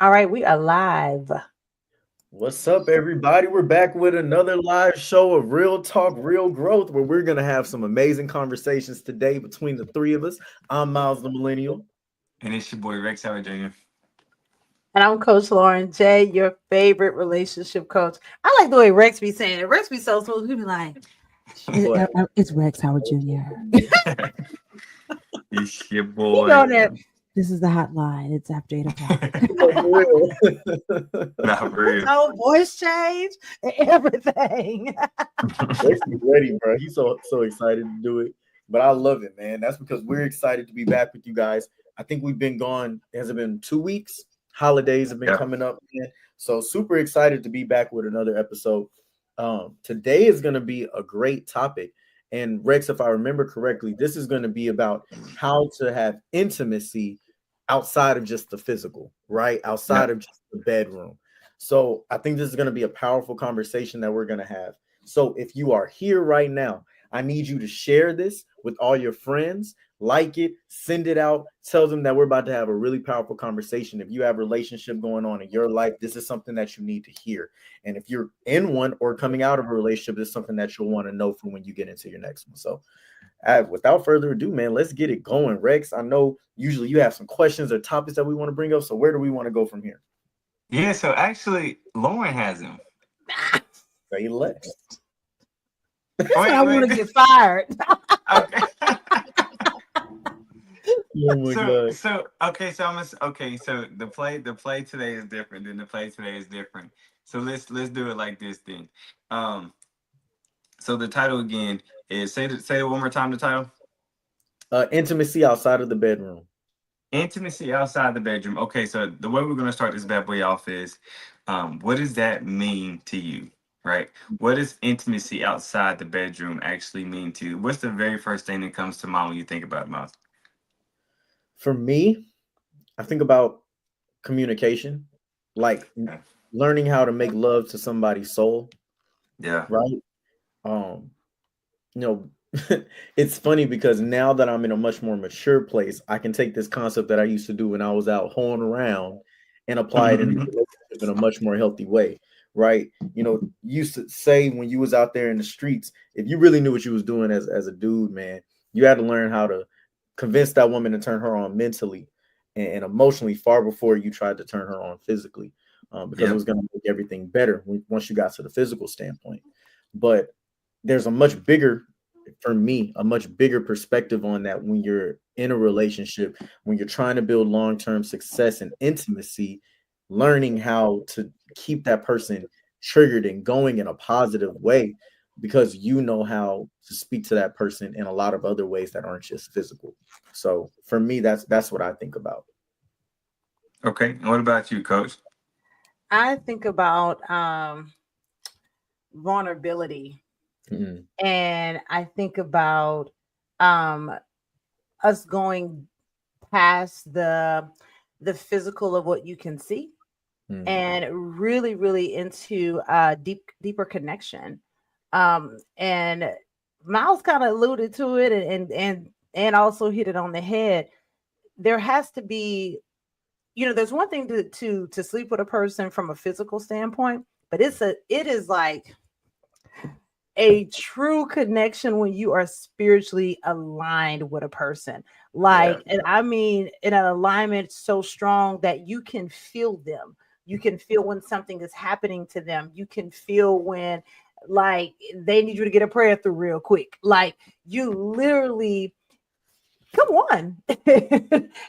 All right, we are live. What's up, everybody? We're back with another live show of Real Talk, Real Growth, where we're going to have some amazing conversations today between the three of us. I'm Miles the Millennial. And it's your boy Rex Howard Jr. And I'm Coach Lauren J, your favorite relationship coach. I like the way Rex be saying it. Rex be so smooth. He be like, What? It's Rex Howard Jr. It's your He go boy. there. This is the hotline. It's after 8 o'clock. No, for real. Not for His real. whole voice change and everything. Rex is ready, bro. He's so excited to do it. But I love it, man. That's because we're excited to be back with you guys. I think we've been gone. Has it been 2 weeks? Holidays have been Yeah. coming up, man. So super excited to be back with another episode. Today is going to be a great topic. And Rex, if I remember correctly, this is going to be about how to have intimacy outside of just the physical, right? Outside Yeah. of just the bedroom. So I think this is going to be a powerful conversation that we're going to have. So if you are here right now, I need you to share this with all your friends, like it, send it out, tell them that we're about to have a really powerful conversation. If you have a relationship going on in your life, this is something that you need to hear. And if you're in one or coming out of a relationship, this is something that you'll want to know for when you get into your next one. So without further ado, man, let's get it going. Rex, I know usually you have some questions or topics that we want to bring up. So where do we want to go from here? Yeah, so actually Lauren has him. Say less. That's when I Wait, want to wait. get fired. Okay. Oh my god. So okay, so the play today is different than the play today is different. So let's do it like this then. Um so the title again is say it one more time, the title. Intimacy outside of the bedroom. Intimacy outside the bedroom. Okay, so the way we're gonna start this bad boy off is what does that mean to you? Right? What does intimacy outside the bedroom actually mean to you? What's the very first thing that comes to mind when you think about it, For me, I think about communication, like Okay. learning how to make love to somebody's soul, Yeah. right? Um, you know, it's funny because now that I'm in a much more mature place, I can take this concept that I used to do when I was out hoeing around and apply it in a relationship in a much more healthy way, right? You used to say when you was out there in the streets, if you really knew what you was doing as a dude, man, you had to learn how to convince that woman to turn her on mentally and emotionally far before you tried to turn her on physically, because it Yep. was going to make everything better once you got to the physical standpoint. But there's a much bigger for me a much bigger perspective on that when you're in a relationship, when you're trying to build long-term success and intimacy, learning how to keep that person triggered and going in a positive way because you know how to speak to that person in a lot of other ways that aren't just physical. So for me, that's what I think about. Okay. And what about you, coach? I think about vulnerability, Mm, and I think about um us going past the physical of what you can see mm, and really into deeper connection. And Miles kind of alluded to it, and also hit it on the head. There has to be, there's one thing to sleep with a person from a physical standpoint, but it is like a true connection when you are spiritually aligned with a person. Yeah. Like, and I mean, in an alignment so strong that you can feel them. You can feel when something is happening to them. You can feel when, like, they need you to get a prayer through real quick. Like, you literally come on.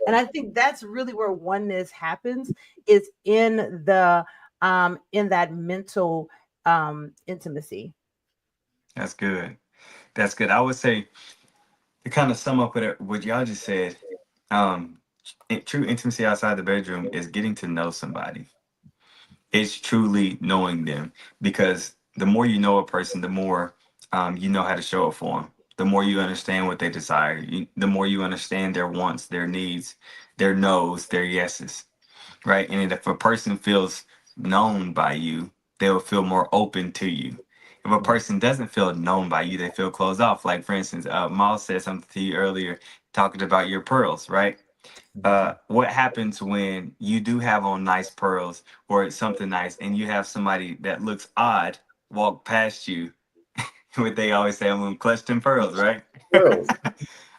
And I think that's really where oneness happens, is in that mental intimacy. That's good. That's good. I would say to kind of sum up what y'all just said, um, true intimacy outside the bedroom is getting to know somebody. It's truly knowing them because the more you know a person, the more you know how to show up for them. The more you understand what they desire, the more you understand their wants, their needs, their no's, their yeses, right? And if a person feels known by you, they will feel more open to you. If a mm, person doesn't feel known by you, they feel closed off. Like for instance, Miles said something to you earlier, talking about your pearls, right? What happens when you do have on nice pearls or it's something nice and you have somebody that looks odd walk past you? What they always say, I'm gonna clutch them pearls, right? Pearls.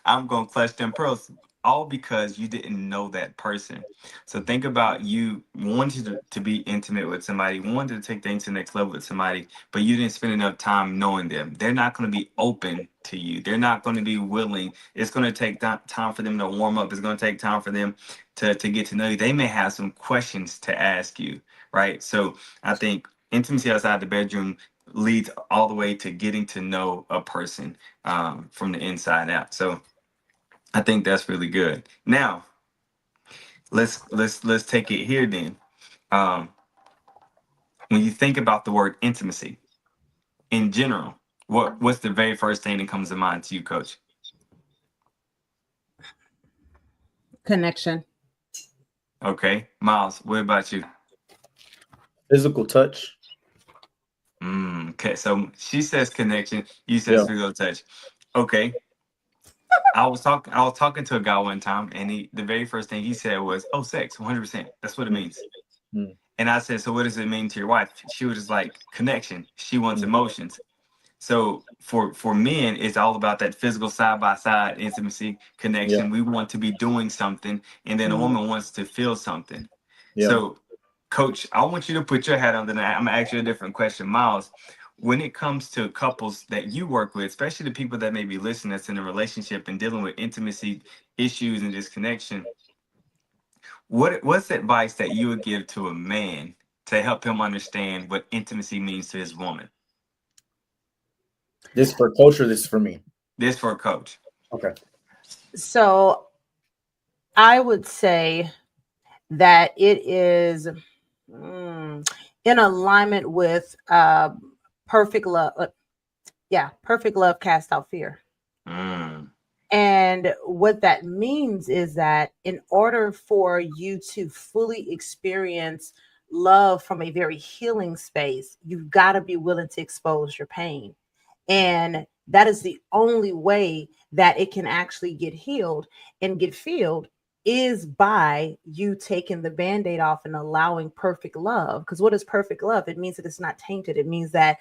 I'm gonna clutch them pearls, all because you didn't know that person. So think about you wanted to be intimate with somebody, wanted to take things to the next level with somebody, but you didn't spend enough time knowing them. They're not gonna be open to you. They're not gonna be willing. It's gonna take time for them to warm up. It's gonna take time for them to get to know you. They may have some questions to ask you, right? So I think intimacy outside the bedroom leads all the way to getting to know a person from the inside out. So I think that's really good. Now let's take it here then. Um, when you think about the word intimacy in general, what's the very first thing that comes to mind to you, Coach? Connection. Okay, Miles, what about you? Physical touch. Okay, so she says connection. You says Yeah. physical touch. Okay, I was talking to a guy one time, and the very first thing he said was, "Oh, sex, 100%. That's what it Mm, means." mm, And I said, "So what does it mean to your wife?" She was just like, "Connection. She wants mm. emotions." So for men, it's all about that physical side by side intimacy Yeah. connection. We want to be doing something, and then a Mhm. woman wants to feel something. Yeah. So, Coach, I want you to put your hat on the line. I'm gonna ask you a different question, Miles. When it comes to couples that you work with, especially the people that may be listening that's in a relationship and dealing with intimacy issues and disconnection, what's the advice that you would give to a man to help him understand what intimacy means to his woman? This for culture. This for me. This for a coach. Okay. So I would say that it is in alignment with perfect love. Yeah, perfect love casts out fear. Mm, And what that means is that in order for you to fully experience love from a very healing space, you've got to be willing to expose your pain. And that is the only way that it can actually get healed and get filled is by you taking the band-aid off and allowing perfect love. Because what is perfect love? It means that it's not tainted. It means that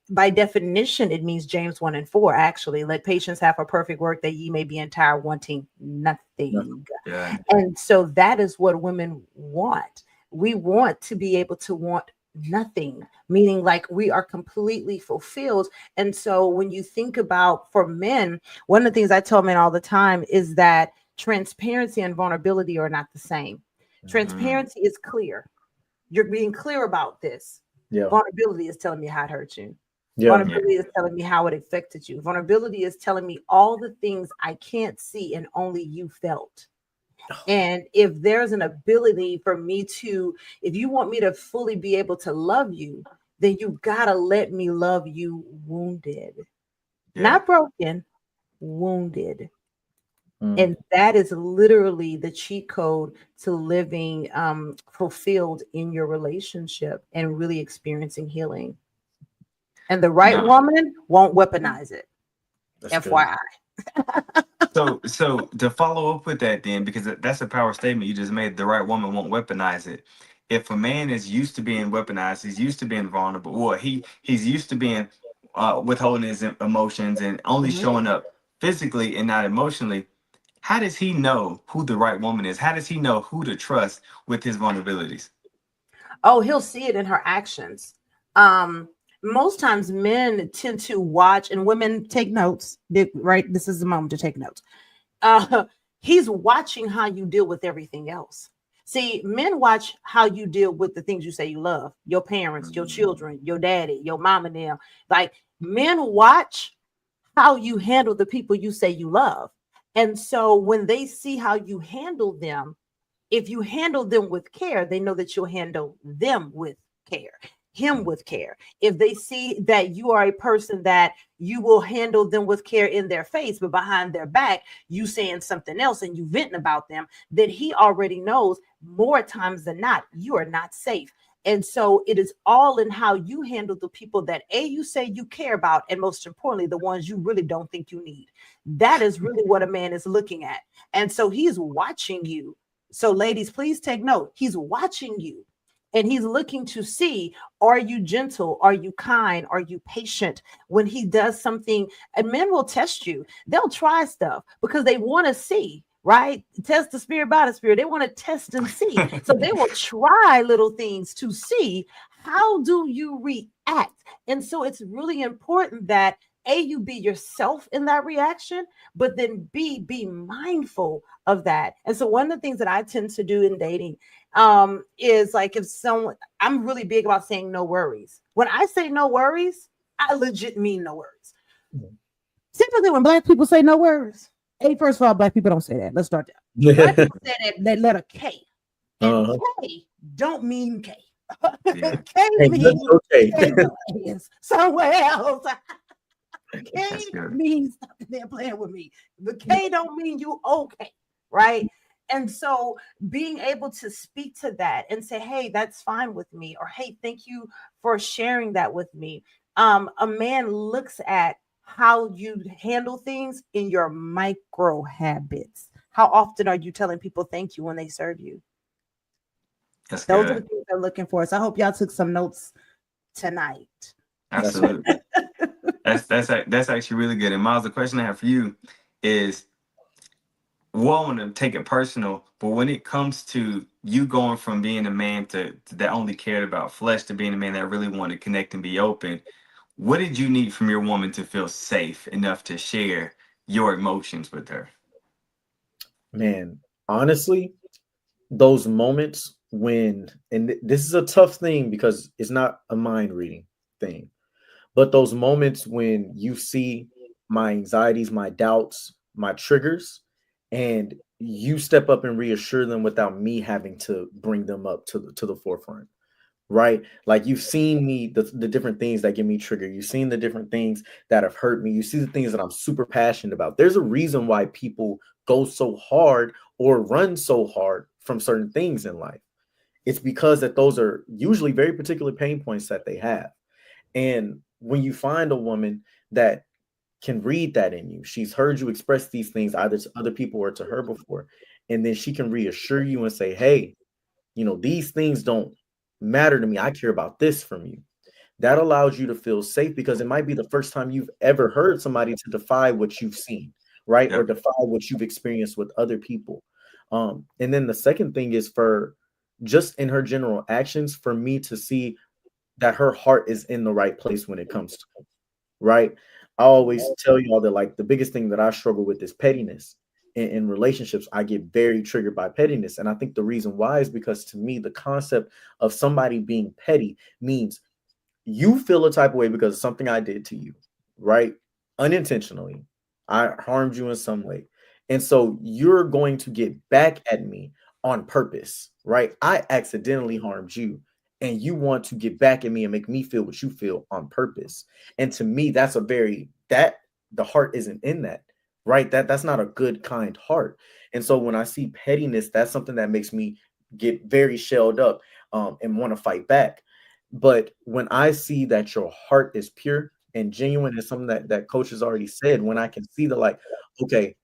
by definition, it means James 1 and 4, actually. Let patience have a perfect work that ye may be entire, wanting Yeah. nothing. yeah. And so that is what women want. We want to be able to want nothing, meaning like we are completely fulfilled. And so when you think about for men, one of the things I tell men all the time is that transparency and vulnerability are not the same. Mm, Transparency is clear. You're being clear about this. Yeah. Vulnerability is telling me how it hurt you. Yeah. yeah. Vulnerability is telling me how it affected you. Vulnerability is telling me all the things I can't see and only you felt. And if there's an ability for me to, if you want me to fully be able to love you, then you gotta let me love you wounded, Yeah. not broken, wounded. Mm. And that is literally the cheat code to living fulfilled in your relationship and really experiencing healing. And the right No. woman won't weaponize it. That's good. FYI. So to follow up with that, then, because that's a power statement you just made. The right woman won't weaponize it. If a man is used to being weaponized, he's used to being vulnerable. Well, he's used to being withholding his emotions and only Mhm. showing up physically and not emotionally. How does he know who the right woman is? How does he know who to trust with his vulnerabilities? Oh, he'll see it in her actions. Um, Most times men tend to watch and women take notes, right? This is the moment to take notes. Uh, he's watching how you deal with everything else. See, men watch how you deal with the things you say you love, your parents, your Mm, children, your daddy, your mom, and them. Like men watch how you handle the people you say you love. And so when they see how you handle them, if you handle them with care, they know that you'll handle them with care, him Mm. with care. If they see that you are a person that you will handle them with care in their face, but behind their back, you saying something else and you venting about them, then he already knows more times than not, you are not safe. And so it is all in how you handle the people that you say you care about, and most importantly, the ones you really don't think you need. That is really what a man is looking at. And so he's watching you. So, ladies, please take note. He's watching you. And he's looking to see, are you gentle? Are you kind? Are you patient? When he does something, and men will test you. They'll try stuff because they want to see, right? Test the spirit by the spirit. They want to test and see. So they will try little things to see, how do you react? And so it's really important that you be yourself in that reaction, but then be mindful of that. And so one of the things that I tend to do in dating is like, if someone, I'm really big about saying no worries. When I say no worries, I legit mean no worries. Typically when black people say no worries, first of all, black people don't say that. Let's start there. Black people say that letter K, and K don't mean K. Yeah. K Hey, means okay. K is somewhere else. K That's good. means stop there playing with me. The K don't mean you okay, right? And so being able to speak to that and say, hey, that's fine with me, or hey, thank you for sharing that with me. A man looks at how you handle things in your micro habits. How often are you telling people thank you when they serve you? That's Those are the good. things they're looking for. So I hope y'all took some notes tonight. That's Absolutely. That's actually really good. And Miles, the question I have for you is, want to take it personal, but when it comes to you going from being a man that only cared about flesh to being a man that really wanted to connect and be open, what did you need from your woman to feel safe enough to share your emotions with her? Man, honestly, those moments when, and this is a tough thing because it's not a mind reading thing, but those moments when you see my anxieties, my doubts, my triggers, and you step up and reassure them without me having to bring them up to the forefront, right? Like you've seen me, the different things that get me triggered. You've seen the different things that have hurt me. You see the things that I'm super passionate about. There's a reason why people go so hard or run so hard from certain things in life. It's because that those are usually very particular pain points that they have. And when you find a woman that can read that in you, she's heard you express these things either to other people or to her before, and then she can reassure you and say, hey, these things don't matter to me. I care about this from you. That allows you to feel safe because it might be the first time you've ever heard somebody to defy what you've seen, right? Or Yep. defy what you've experienced with other people. And then the second thing is for just in her general actions, for me to see that her heart is in the right place when it comes to it, right? I always tell y'all that like the biggest thing that I struggle with is pettiness. In relationships, I get very triggered by pettiness. And I think the reason why is because to me, the concept of somebody being petty means you feel a type of way because of something I did to you, right? Unintentionally. I harmed you in some way. And so you're going to get back at me on purpose, right? I accidentally harmed you and you want to get back at me and make me feel what you feel on purpose. And to me, that's that the heart isn't in that, right? That's not a good, kind heart. And so when I see pettiness, that's something that makes me get very shelled up and want to fight back. But when I see that your heart is pure and genuine, is something that coach has already said, when I can see that, like, okay,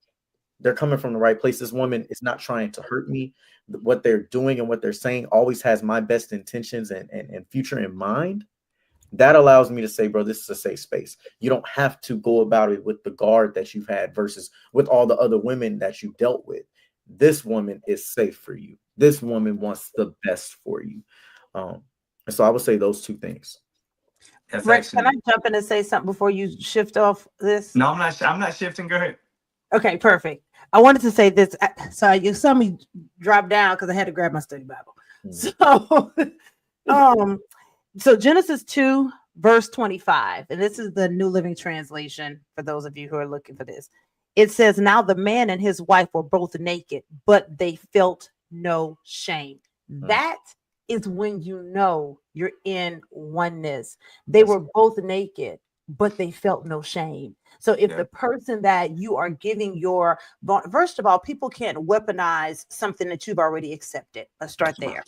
they're coming from the right place. This woman is not trying to hurt me. What they're doing and what they're saying always has my best intentions and future in mind. That allows me to say, bro, this is a safe space. You don't have to go about it with the guard that you've had versus with all the other women that you dealt with. This woman is safe for you. This woman wants the best for you. And so I would say those two things. That's Rex, can I actually jump in and say something before you shift off this? no. I'm not shifting. Go ahead. Okay, perfect. I wanted to say this. So you saw me drop down because I had to grab my study Bible. So, um, so Genesis 2, verse 25, and this is the New Living Translation for those of you who are looking for this. It says, now the man and his wife were both naked, but they felt no shame. That is when you know you're in oneness. They were both naked, but they felt no shame. So if the person that you are giving your, first of all, people can't weaponize something that you've already accepted. Let's start there.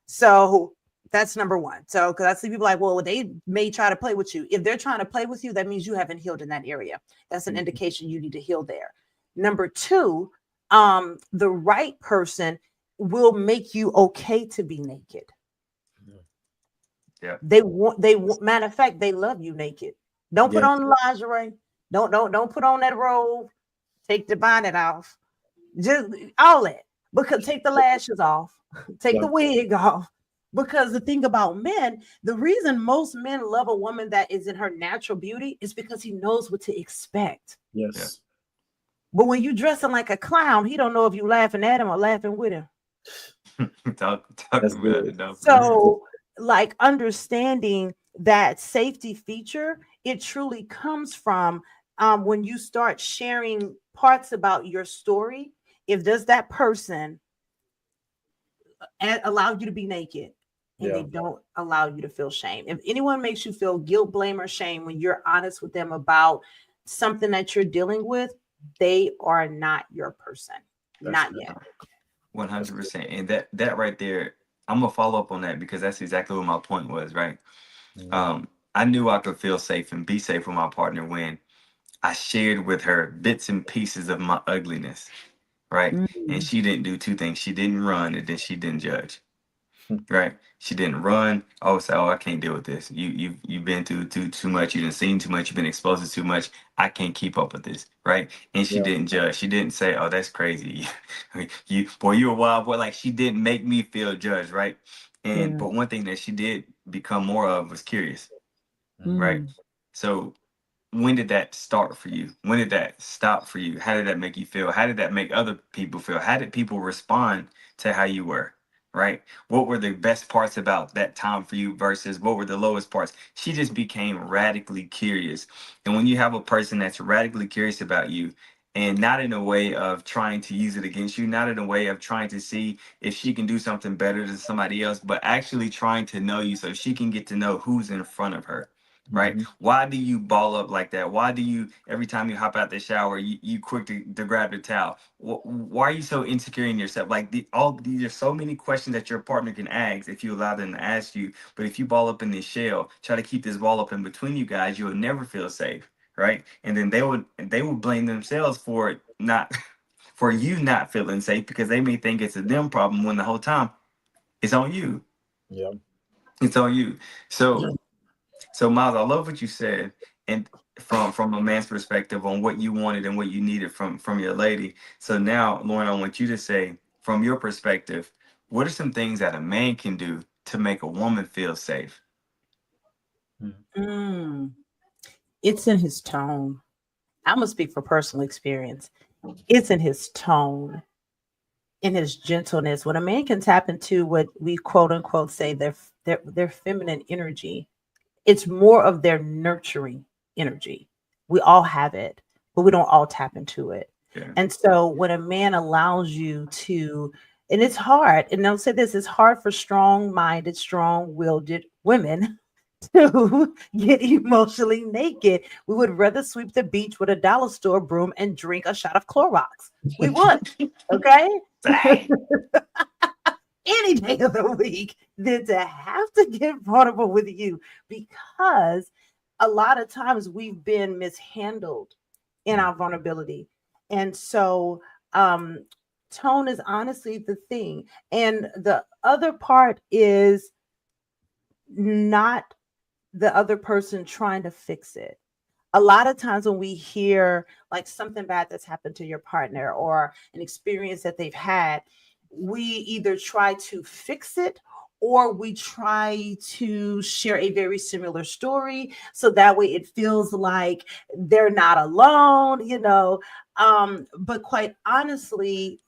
So That's number one. So, because I see people like, well, they may try to play with you. If they're trying to play with you, that means you haven't healed in that area. That's an Mhm. indication you need to heal there. Number two, the right person will make you okay to be naked. Yeah. Matter of fact, they love you naked. Don't put Yeah. on lingerie. Don't put on that robe. Take the bonnet off. Just all that. Because take the lashes off. Take Yeah. the wig off. Because the thing about men, the reason most men love a woman that is in her natural beauty is because he knows what to expect. Yeah. Yes. But when you dressing like a clown, he don't know if you laughing at him or laughing with him. Talk That's about good. it, though, for real. So, like understanding that safety feature, it truly comes from when you start sharing parts about your story. If does that person allow you to be naked and they Yeah. don't allow you to feel shame. If anyone makes you feel guilt, blame, or shame when you're honest with them about something that you're dealing with, they are not your person. That's Not good. yet. That's good. 100%. And that right there, I'm gonna follow up on that because that's exactly what my point was, right? Mhm. I knew I could feel safe and be safe with my partner when I shared with her bits and pieces of my ugliness, right? And Mm, she didn't do two things. She didn't run and then she didn't judge. Right. She didn't run. Oh, say, oh, I can't deal with this. You've been through too much. You didn't seen too much. You've been exposed to too much. I can't keep up with this. Right. And she Yeah. didn't judge. She didn't say, oh, that's crazy. You boy, you a wild boy. Like she didn't make me feel judged. Right. And yeah. but one thing that she did become more of was curious. Mhm. Right. Mm, So when did that start for you? When did that stop for you? How did that make you feel? How did that make other people feel? How did people respond to how you were? Right? What were the best parts about that time for you versus what were the lowest parts? She just became radically curious. And when you have a person that's radically curious about you, and not in a way of trying to use it against you, not in a way of trying to see if she can do something better than somebody else, but actually trying to know you so she can get to know who's in front of her, right? Mhm. Why do you ball up like that? Why do you, every time you hop out the shower, you quick to grab the towel? Why are you so insecure in yourself? Like all these are so many questions that your partner can ask if you allow them to ask you. But if you ball up in this shell, try to keep this ball up in between you guys, you'll never feel safe, right? And then they would blame themselves for it not for you not feeling safe because they may think it's a them problem when the whole time it's on you. Yeah. It's on you. So Miles, I love what you said, and from a man's perspective on what you wanted and what you needed from your lady. So now, Lauren, I want you to say, from your perspective, what are some things that a man can do to make a woman feel safe? Mhm. mm. It's in his tone. I'm gonna speak for personal experience. It's in his tone, in his gentleness. When a man can tap into what we quote unquote say their feminine energy, it's more of their nurturing energy. We all have it, but we don't all tap into it. Yeah, And so when a man allows you to, and it's hard, and I'll say this, it's hard for strong-minded, strong-willed women to get emotionally naked. We would rather sweep the beach with a dollar store broom and drink a shot of Clorox. We would, okay? say, Any day of the week than to have to get vulnerable with you, because a lot of times we've been mishandled in Mhm. our vulnerability. And so um tone is honestly the thing. And the other part is not the other person trying to fix it. A lot of times when we hear like something bad that's happened to your partner or an experience that they've had, we either try to fix it or we try to share a very similar story so that way it feels like they're not alone. But quite honestly,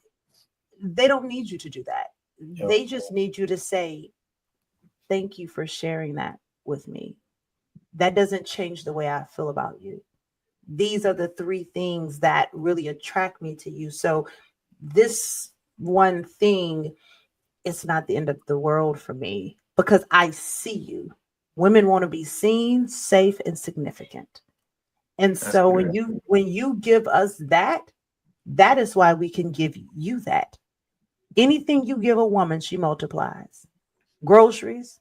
they don't need you to do that. Yeah. They just need you to say thank you for sharing that with me. That doesn't change the way I feel about you. These are the three things that really attract me to you. So this one thing is not the end of the world for me because I see you. Women want to be seen, safe, and significant. And that's so good. when you give us that, that is why we can give you that. Anything you give a woman, she multiplies. Groceries,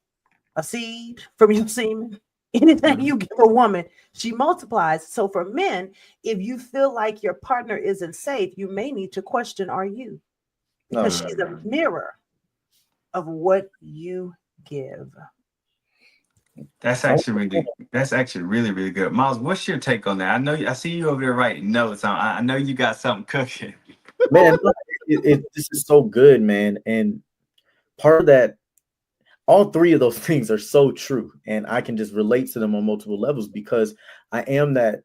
a seed from your semen. Anything Mhm. you give a woman, she multiplies. So for men, if you feel like your partner isn't safe, you may need to question, are you? No, Because no, she's Mm. a mirror of what you give. That's actually really, really good. Miles, what's your take on that? I see you over there writing notes. I know you got something cooking. man. No, this is so good, man. And part of that, all three of those things are so true, and I can just relate to them on multiple levels because I am that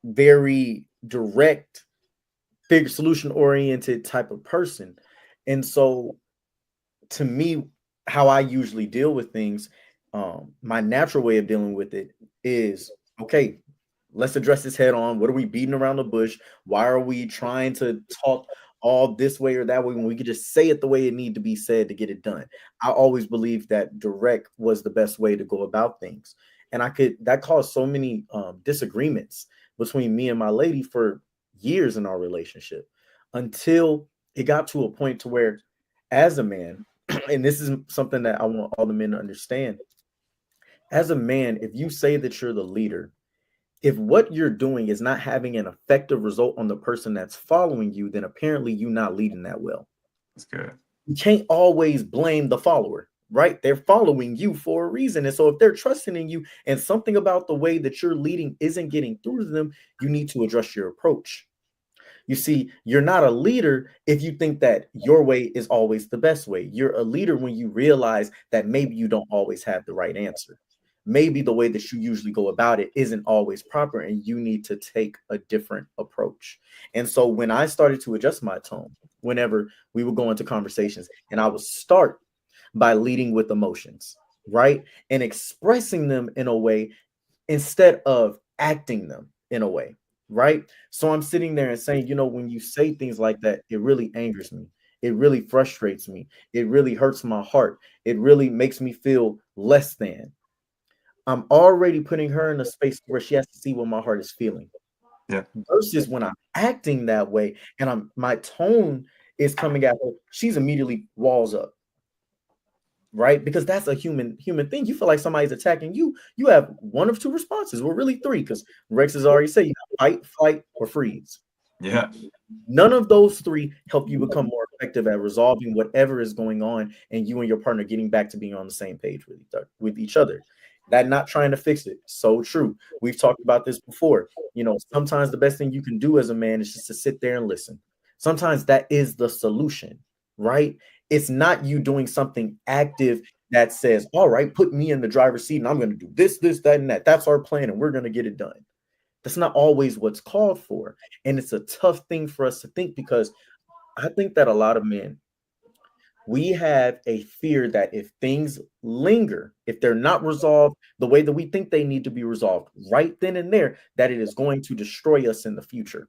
very direct, figure solution oriented type of person. And so to me, how I usually deal with things, my natural way of dealing with it is okay, let's address this head on. What are we beating around the bush? Why are we trying to talk all this way or that way when we could just say it the way it need to be said to get it done? I always believed that direct was the best way to go about things. And that caused so many disagreements between me and my lady for years in our relationship until it got to a point to where as a man, and this is something that I want all the men to understand. As a man, if you say that you're the leader, if what you're doing is not having an effective result on the person that's following you, then apparently you're not leading that well. That's good. You can't always blame the follower, right? They're following you for a reason. And so if they're trusting in you and something about the way that you're leading isn't getting through to them, you need to adjust your approach. You see, you're not a leader if you think that your way is always the best way. You're a leader when you realize that maybe you don't always have the right answer. Maybe the way that you usually go about it isn't always proper and you need to take a different approach. And so when I started to adjust my tone, whenever we would go into conversations, and I would start by leading with emotions, right? And expressing them in a way instead of acting them in a way, right? So I'm sitting there and saying, when you say things like that, it really angers me. It really frustrates me. It really hurts my heart. It really makes me feel less than. I'm already putting her in a space where she has to see what my heart is feeling. Yeah. Versus when I'm acting that way and my tone is coming at her, she's immediately walls up, right? Because that's a human thing. You feel like somebody's attacking you. You have one of two responses. Well, really three, because Rex has already said you have fight, flight, or freeze. Yeah. None of those three help you become more effective at resolving whatever is going on, and you and your partner getting back to being on the same page with each other. That not trying to fix it. So true. We've talked about this before. Sometimes the best thing you can do as a man is just to sit there and listen. Sometimes that is the solution, right? It's not you doing something active that says, all right, put me in the driver's seat and I'm going to do this, this, that, and that. That's our plan and we're going to get it done. That's not always what's called for. And it's a tough thing for us to think because I think that a lot of men, we have a fear that if things linger, if they're not resolved the way that we think they need to be resolved right then and there, that it is going to destroy us in the future.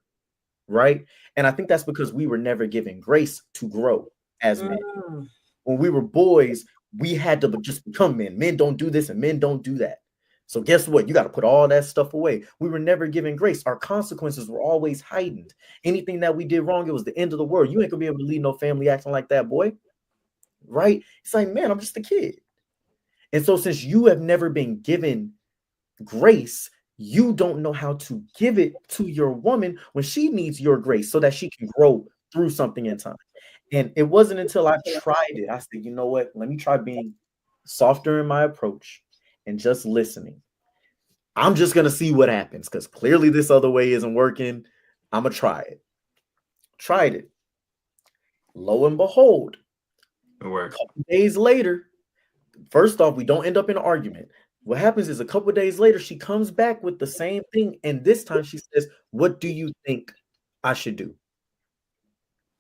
Right. And I think that's because we were never given grace to grow as men. Mm. When we were boys, we had to just become men. Men don't do this and men don't do that. So guess what? You got to put all that stuff away. We were never given grace. Our consequences were always heightened. Anything that we did wrong, it was the end of the world. You ain't gonna be able to lead no family acting like that, boy. Right? It's like, man, I'm just a kid. And so since you have never been given grace, you don't know how to give it to your woman when she needs your grace so that she can grow through something in time. And it wasn't until I tried it, I said, you know what? Let me try being softer in my approach and just listening. I'm just going to see what happens because clearly this other way isn't working. I'm going to try it. Tried it. Lo and behold, It a worked. couple days later, first off, we don't end up in an argument. What happens is a couple of days later, she comes back with the same thing. And this time she says, what do you think I should do?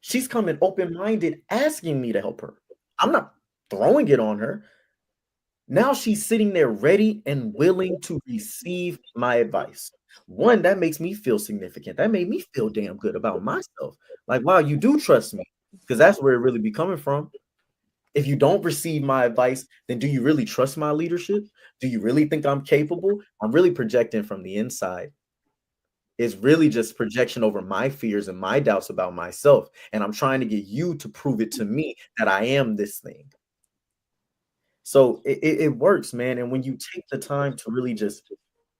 She's coming open minded, asking me to help her. I'm not throwing it on her. Now she's sitting there ready and willing to receive my advice. One, that makes me feel significant. That made me feel damn good about myself. Like, wow, you do trust me. Because that's where it really be coming from. If you don't receive my advice, then do you really trust my leadership? Do you really think I'm capable? I'm really projecting from the inside. It's really just projection over my fears and my doubts about myself. And I'm trying to get you to prove it to me that I am this thing. So it works, man. And when you take the time to really just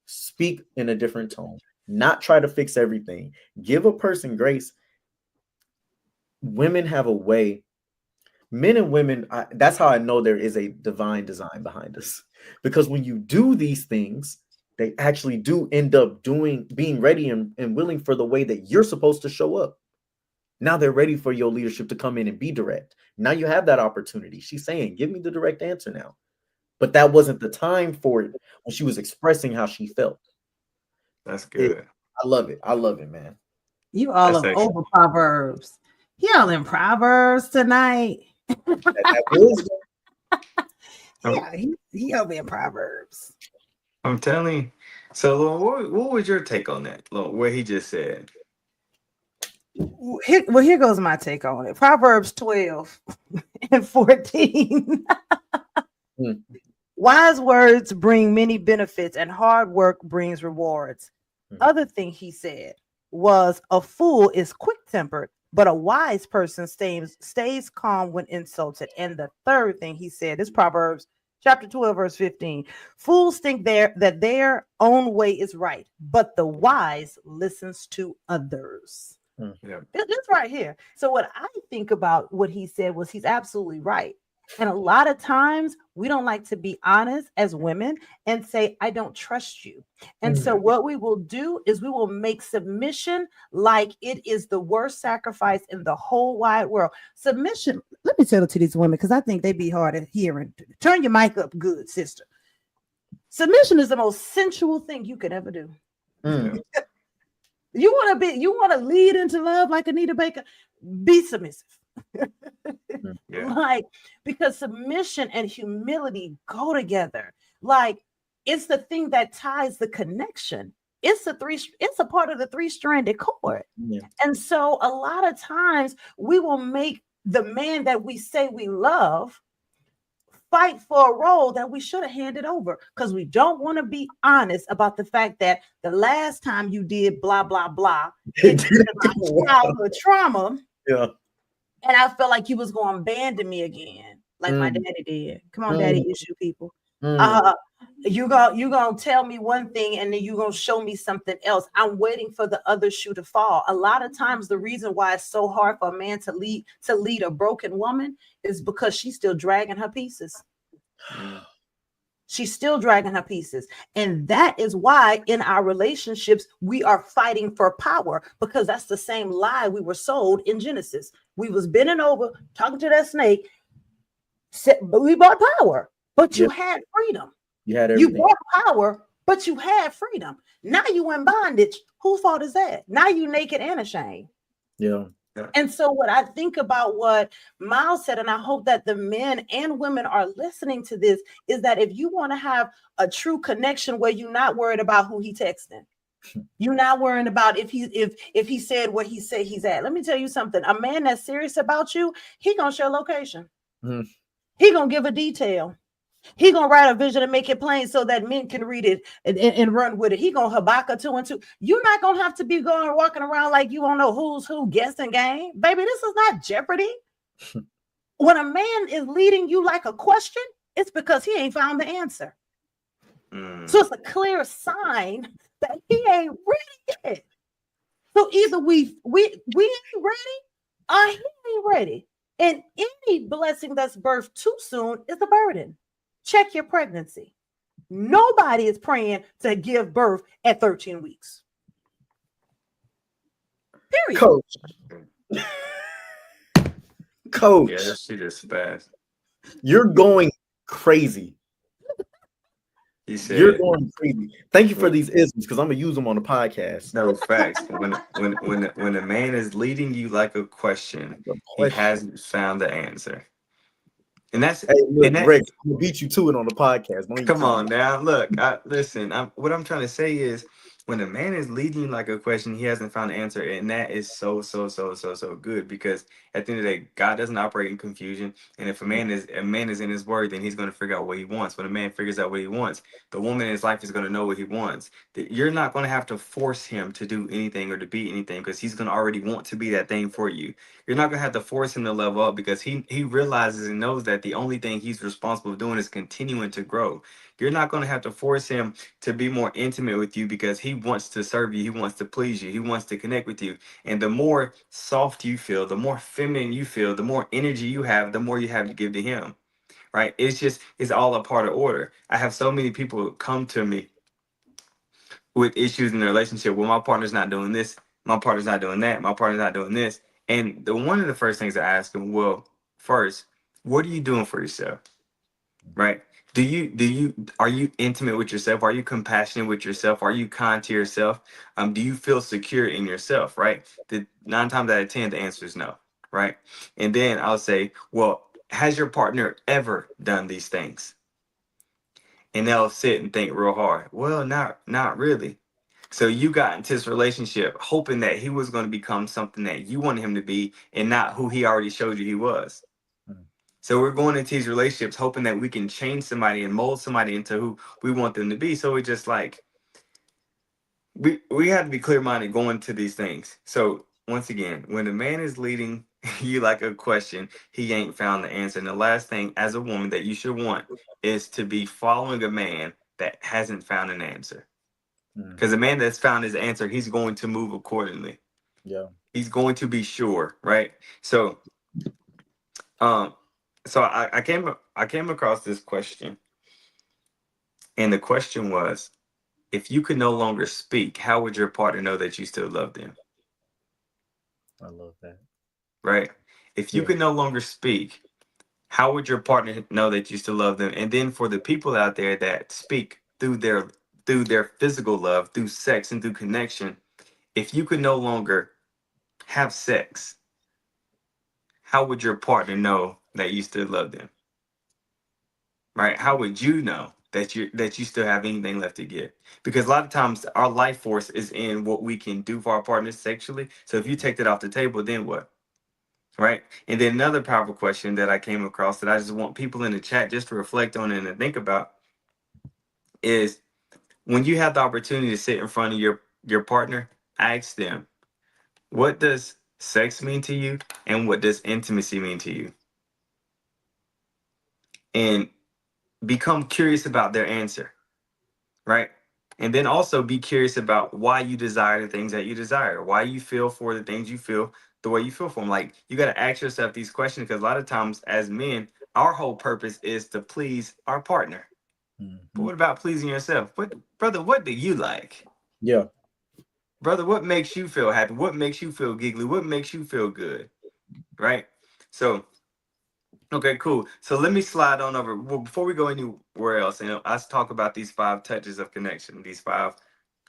speak in a different tone, not try to fix everything, give a person grace. Women have a way, men and women, that's how I know there is a divine design behind us. Because when you do these things, they actually do end up being ready and willing for the way that you're supposed to show up. Now they're ready for your leadership to come in and be direct. Now you have that opportunity. She's saying, give me the direct answer now. But that wasn't the time for it when she was expressing how she felt. That's It, good. I love it. I love it, man. You all That's of excellent. over Proverbs. Y'all in Proverbs tonight. That wisdom. I'm, Yeah, he over in Proverbs. I'm telling you. So, Lord, what was your take on that, Lord? What he just said? Here goes my take on it. Proverbs 12 and 14. Hmm. Wise words bring many benefits, and hard work brings rewards. Other thing he said was a fool is quick-tempered, but a wise person stays calm when insulted. And the third thing he said is Proverbs chapter 12, verse 15. Fools think that their own way is right, but the wise listens to others. Yeah. This right here. So what I think about what he said was he's absolutely right. And a lot of times we don't like to be honest as women and say, I don't trust you. And so what we will do is we will make submission like it is the worst sacrifice in the whole wide world. Submission, let me tell it to these women because I think they be hard of hearing. Turn your mic up good, sister. Submission is the most sensual thing you could ever do. Mm. You want to lead into love like Anita Baker, be submissive. Yeah. Like, because submission and humility go together. Like, it's the thing that ties the connection. It's a part of the three-stranded cord. Yeah. And so a lot of times we will make the man that we say we love fight for a role that we should have handed over because we don't want to be honest about the fact that the last time you did blah blah blah, it triggered my childhood trauma. Yeah. And I felt like you was going to abandon me again, like my Mm. daddy did. Come on, daddy Mm. issue people. Mm. You gonna tell me one thing and then you gonna show me something else. I'm waiting for the other shoe to fall. A lot of times, the reason why it's so hard for a man to lead a broken woman is because she's still dragging her pieces. Mm. She's still dragging her pieces. And that is why in our relationships, we are fighting for power because that's the same lie we were sold in Genesis. We was bending over, talking to that snake, but we bought power, but you Yep. had freedom. You had You everything. bought power, but you had freedom. Now you in bondage. Whose fault is that? Now you naked and ashamed. Yeah. And so what I think about what Miles said, and I hope that the men and women are listening to this, is that if you want to have a true connection where you're not worried about who he texting, you're not worrying about if he said where he said he's at. Let me tell you something. A man that's serious about you, he gonna share location. Mhm. He gonna give a detail. He gonna write a vision and make it plain so that men can read it and run with it. He gonna Habakkuk 2 and 2. You're not gonna have to be going walking around like you don't know who's who, guessing game. Baby, this is not Jeopardy. When a man is leading you like a question, it's because he ain't found the answer. So it's a clear sign that he ain't ready yet. So either we ain't ready or he ain't ready. And any blessing that's birthed too soon is a burden. Check your pregnancy. Nobody is praying to give birth at 13 weeks. Period. Coach. Coach. Yeah, she just fast. You're going crazy. He You're said, going crazy. Thank you for these isms because I'm gonna use them on the podcast. no facts. When a man is leading you like a question, The he question. hasn't found the answer. And that's Hey, look, and that. Rex, I'm gonna beat you to it on the podcast. Don't even Come try. on now, look. Listen. What I'm trying to say is, when a man is leading you like a question, he hasn't found an answer, and that is so good, because at the end of the day, God doesn't operate in confusion. And if a man is in his word, then he's going to figure out what he wants. When a man figures out what he wants, the woman in his life is going to know what he wants. That you're not going to have to force him to do anything or to be anything, because he's going to already want to be that thing for you. You're not going to have to force him to level up, because he realizes and knows that the only thing he's responsible for doing is continuing to grow. You're not going to have to force him to be more intimate with you, because he wants to serve you, he wants to please you, he wants to connect with you. And the more soft you feel, the more feminine you feel, the more energy you have, the more you have to give to him. Right? It's all a part of order. I have so many people come to me with issues in their relationship. Well, my partner's not doing this, my partner's not doing that, my partner's not doing this. And the one of the first things I ask them, well, first, what are you doing for yourself? Right? Do you are you intimate with yourself? Are you compassionate with yourself? Are you kind to yourself? Do you feel secure in yourself? Right? The 9 times out of 10, the answer is no. Right? And then I'll say, well, has your partner ever done these things? And they'll sit and think real hard. Well, not really. So you got into this relationship hoping that he was going to become something that you wanted him to be, and not who he already showed you he was. Mm. So we're going into these relationships hoping that we can change somebody and mold somebody into who we want them to be. So we just like we have to be clear minded going to these things. So once again, when a man is leading you like a question, he ain't found the answer. And the last thing as a woman that you should want is to be following a man that hasn't found an answer. Because a Mhm. man that's found his answer, he's going to move accordingly. Yeah. He's going to be sure, right? So um I came across this question, and the question was, if you could no longer speak, how would your partner know that you still love them? I love that. Right? If you Yeah. could no longer speak, how would your partner know that you still love them? And then for the people out there that speak through their physical love, through sex and through connection, if you could no longer have sex, how would your partner know that you still love them? Right? How would you know that you still have anything left to give? Because a lot of times our life force is in what we can do for our partners sexually. So if you take that off the table, then what? Right? And then another powerful question that I came across that I just want people in the chat just to reflect on and to think about is, when you have the opportunity to sit in front of your partner, ask them, what does sex mean to you, and what does intimacy mean to you? And become curious about their answer, right? And then also be curious about why you desire the things that you desire, why you feel for the things you feel the way you feel for them. Like, you got to ask yourself these questions, because a lot of times as men, our whole purpose is to please our partner. But Mhm. what about pleasing yourself? What, brother, what do you like? Yeah. Brother, what makes you feel happy? What makes you feel giggly? What makes you feel good? Right? So, okay, cool. So let me slide on over. Well, before we go anywhere else, let's talk about these 5 touches of connection, these 5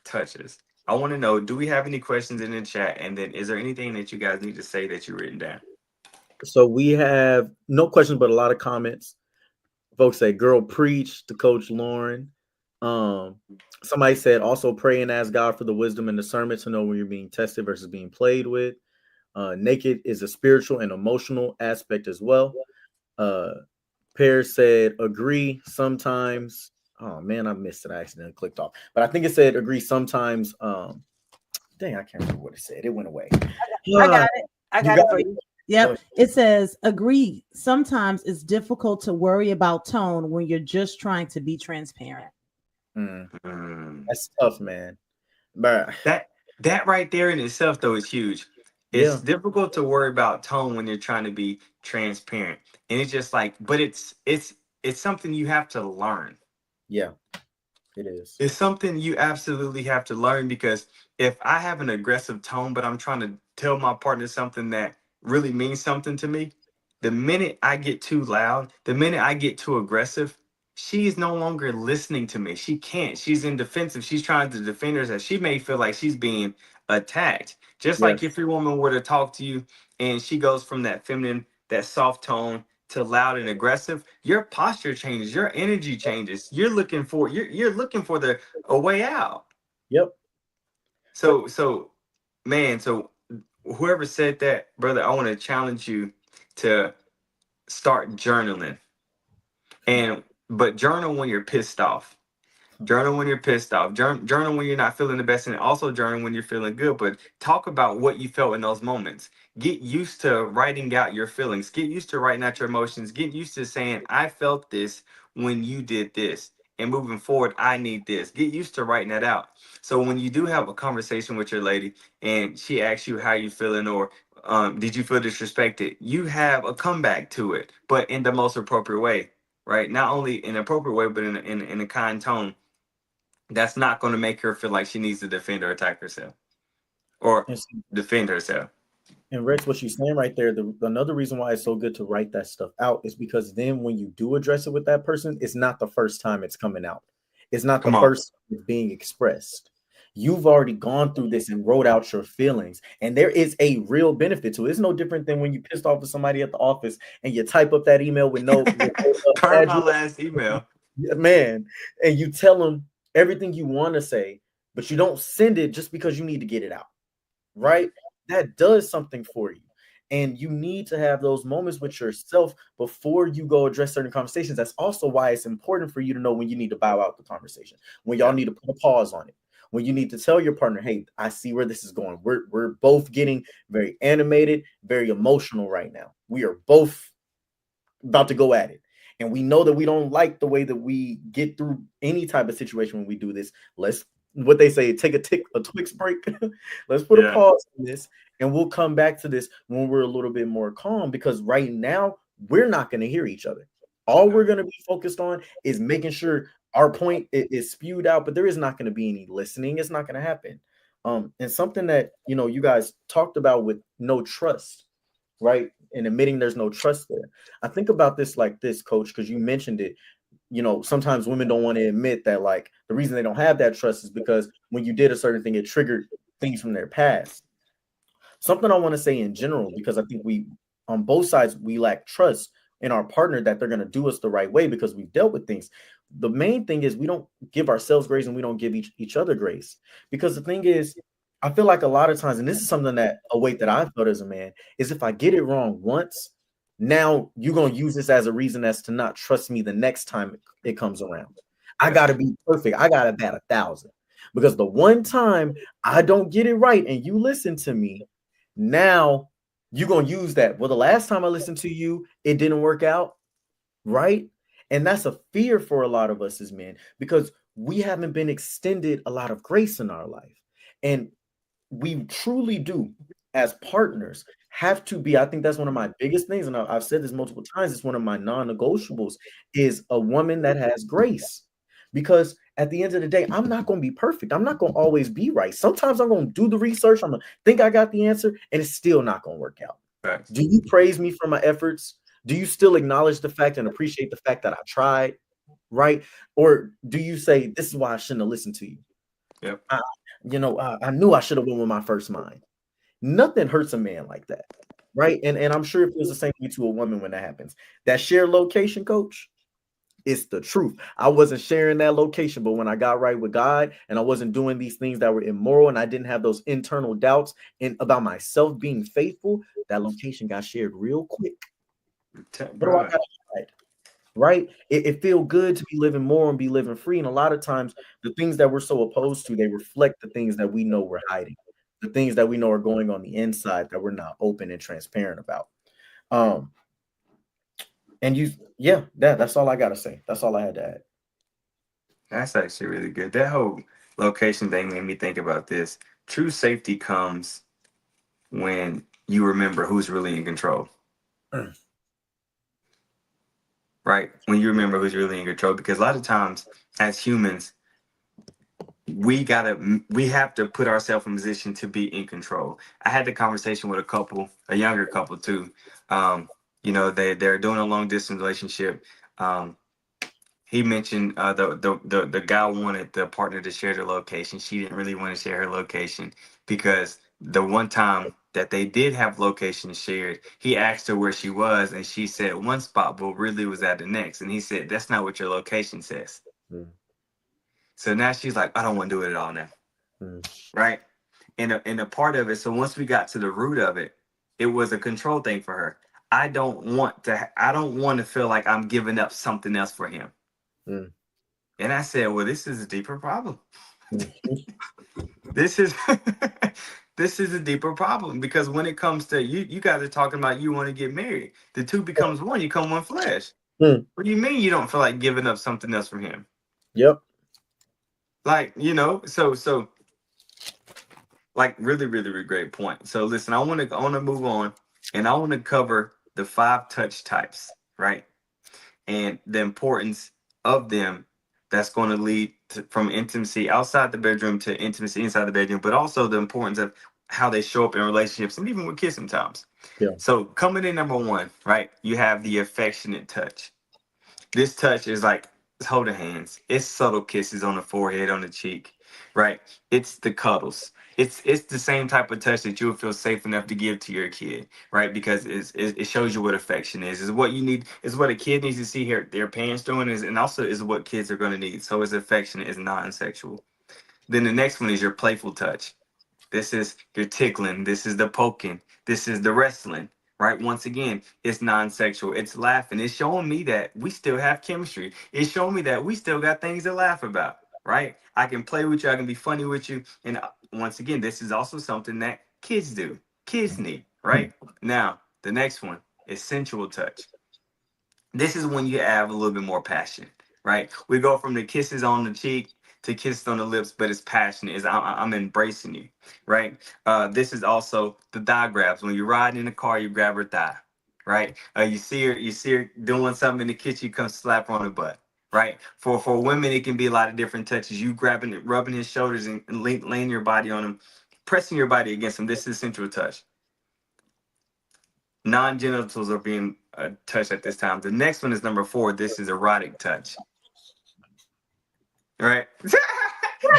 touches. I want to know, do we have any questions in the chat? And then is there anything that you guys need to say that you written down? So we have no questions, but a lot of comments. Folks say, "Girl, preach" to Coach Lauren. Um, Somebody said, "Also pray and ask God for the wisdom and discernment to know when you're being tested versus being played with." Naked is a spiritual and emotional aspect as well. Uh, Pear said, "Agree sometimes." Oh man, I missed it. I accidentally clicked off, but I think it said, "Agree sometimes." Dang, I can't remember what it said. It went away. I Ah, got it. I you got got it for it. you. Oh, Yep. It says, agree. Sometimes it's difficult to worry about tone when you're just trying to be transparent. mm, Mm. that's tough, man. But That right there in itself though is huge. It's yeah, difficult to worry about tone when you're trying to be transparent. And it's just like, but it's something you have to learn. yeah, it is. It's something you absolutely have to learn, because if I have an aggressive tone, but I'm trying to tell my partner something that really means something to me, the minute I get too loud, the minute I get too aggressive, she is no longer listening to me. She can't. She's in defensive. She's trying to defend herself. She may feel like she's being attacked. Just like Yes. if your woman were to talk to you and she goes from that feminine, that soft tone to loud and aggressive, your posture changes, your energy changes. You're looking for the a way out. Yep. So man, so whoever said that, brother, I want to challenge you to start journaling. And but journal when you're pissed off. Journal when you're pissed off. Journal when you're not feeling the best, and also journal when you're feeling good. But talk about what you felt in those moments. Get used to writing out your feelings. Get used to writing out your emotions. Get used to saying, I felt this when you did this. And moving forward, I need this. Get used to writing that out. So when you do have a conversation with your lady and she asks you how you feeling, or did you feel disrespected, you have a comeback to it, but in the most appropriate way, right? Not only in an appropriate way, but in a kind tone that's not going to make her feel like she needs to defend or attack herself or And, see, defend herself. and Rex, what you're saying right there, another reason why it's so good to write that stuff out is because then when you do address it with that person, it's not the first time it's coming out. It's not the Come on. first time it's being expressed. You've already gone through this and wrote out your feelings, and there is a real benefit to it. It's no different than when you pissed off at somebody at the office and you type up that email with no Per my address, last email. man, and you tell them everything you want to say, but you don't send it just because you need to get it out, right? That does something for you. And you need to have those moments with yourself before you go address certain conversations. That's also why it's important for you to know when you need to bow out the conversation, when y'all Yeah. need to put a pause on it, when you need to tell your partner, hey, I see where this is going. We're both getting very animated, very emotional right now. We are both about to go at it. And we know that we don't like the way that we get through any type of situation when we do this. Let's, what they say, take a Twix break. Let's put a Yeah. pause on this, and we'll come back to this when we're a little bit more calm, because right now we're not going to hear each other. All Yeah. we're going to be focused on is making sure our point is spewed out, but there is not going to be any listening. It's not going to happen. And something that, you guys talked about with no trust, right? And admitting there's no trust there. I think about this like this, coach, because you mentioned it. Sometimes women don't want to admit that, like, the reason they don't have that trust is because when you did a certain thing, it triggered things from their past. Something I want to say in general, because I think we, on both sides, we lack trust in our partner that they're going to do us the right way because we've dealt with things. The main thing is we don't give ourselves grace and we don't give each other grace. Because the thing is, I feel like a lot of times, and this is something that a weight that I've felt as a man, is if I get it wrong once, now you're going to use this as a reason as to not trust me the next time it comes around. I Yeah. got to be perfect. I got to bat 1,000. Because the one time I don't get it right and you listen to me, now you're going to use that. Well, the last time I listened to you, it didn't work out, right? And that's a fear for a lot of us as men because we haven't been extended a lot of grace in our life. And we truly do, as partners, have to be. I think that's one of my biggest things. And I've said this multiple times. It's one of my non-negotiables is a woman that has grace. Because at the end of the day, I'm not going to be perfect. I'm not going to always be right. Sometimes I'm going to do the research. I'm going to think I got the answer, and it's still not going to work out. Facts. Do you praise me for my efforts? Do you still acknowledge the fact and appreciate the fact that I tried? Right? Or do you say, this is why I shouldn't have listened to you? Yep. I, I knew I should have went with my first mind. Nothing hurts a man like that. Right? And I'm sure it feels the same way to a woman when that happens. That shared location, coach, it's the truth. I wasn't sharing that location, but when I got right with God and I wasn't doing these things that were immoral and I didn't have those internal doubts and about myself being faithful, that location got shared real quick. What do I Bruh. got to hide? Right? It feel good to be living more and be living free. And a lot of times, the things that we're so opposed to, they reflect the things that we know we're hiding, the things that we know are going on the inside that we're not open and transparent about. Um, and yeah, that's all I gotta say. That's all I had to add. That's actually really good. That whole location thing made me think about this. True safety comes when you remember who's really in control, right? When you remember who's really in control, because a lot of times as humans, we have to put ourselves in position to be in control. I had the conversation with a couple, a younger couple too. Um, they're doing a long distance relationship. Um, he mentioned the guy wanted the partner to share the location. She didn't really want to share her location because the one time that they did have locations shared, he asked her where she was, and she said one spot, but really was at the next. And he said, "That's not what your location says." Mm, So now she's like, "I don't want to do it at all now." mm, Right? And a part of it. So once we got to the root of it, it was a control thing for her. I don't want to feel like I'm giving up something else for him. Mm. And I said, well, this is a deeper problem. Mm. This is this is a deeper problem because when it comes to you guys are talking about you want to get married. The two becomes one, you come one flesh. Mm. What do you mean you don't feel like giving up something else for him? Yep. Like, so like really, really, really great point. So listen, I want to move on and I want to cover the 5 touch types, right? And the importance of them that's going to lead to, from intimacy outside the bedroom to intimacy inside the bedroom, but also the importance of how they show up in relationships and even with kids sometimes. Yeah. So coming in number one, right? You have the affectionate touch. This touch is like it's holding hands. It's subtle kisses on the forehead, on the cheek, right? It's the cuddles. It's the same type of touch that you'll feel safe enough to give to your kid, right? Because it shows you what affection is. Is what you need. Is what a kid needs to see here their parents doing is, and also is what kids are going to need. So it's affectionate, it's non-sexual. Then the next one is your playful touch. This is your tickling. This is the poking. This is the wrestling. Right? Once again, it's non-sexual. It's laughing. It's showing me that we still have chemistry. It's showing me that we still got things to laugh about. Right? I can play with you. I can be funny with you. And once again, this is also something that kids do. Kids need. Right? Now, the next one is sensual touch. This is when you add a little bit more passion, right? We go from the kisses on the cheek to kisses on the lips, but it's passionate. I'm embracing you, right? This is also the thigh grabs. When you're riding in the car, you grab her thigh, right? You see her doing something in the kitchen, you come slap her on the butt, right? For women, it can be a lot of different touches. You grabbing, rubbing his shoulders and laying your body on him, pressing your body against him. This is sensual touch. Non-genitals are being touched at this time. The next one is number 4. This is erotic touch. Right?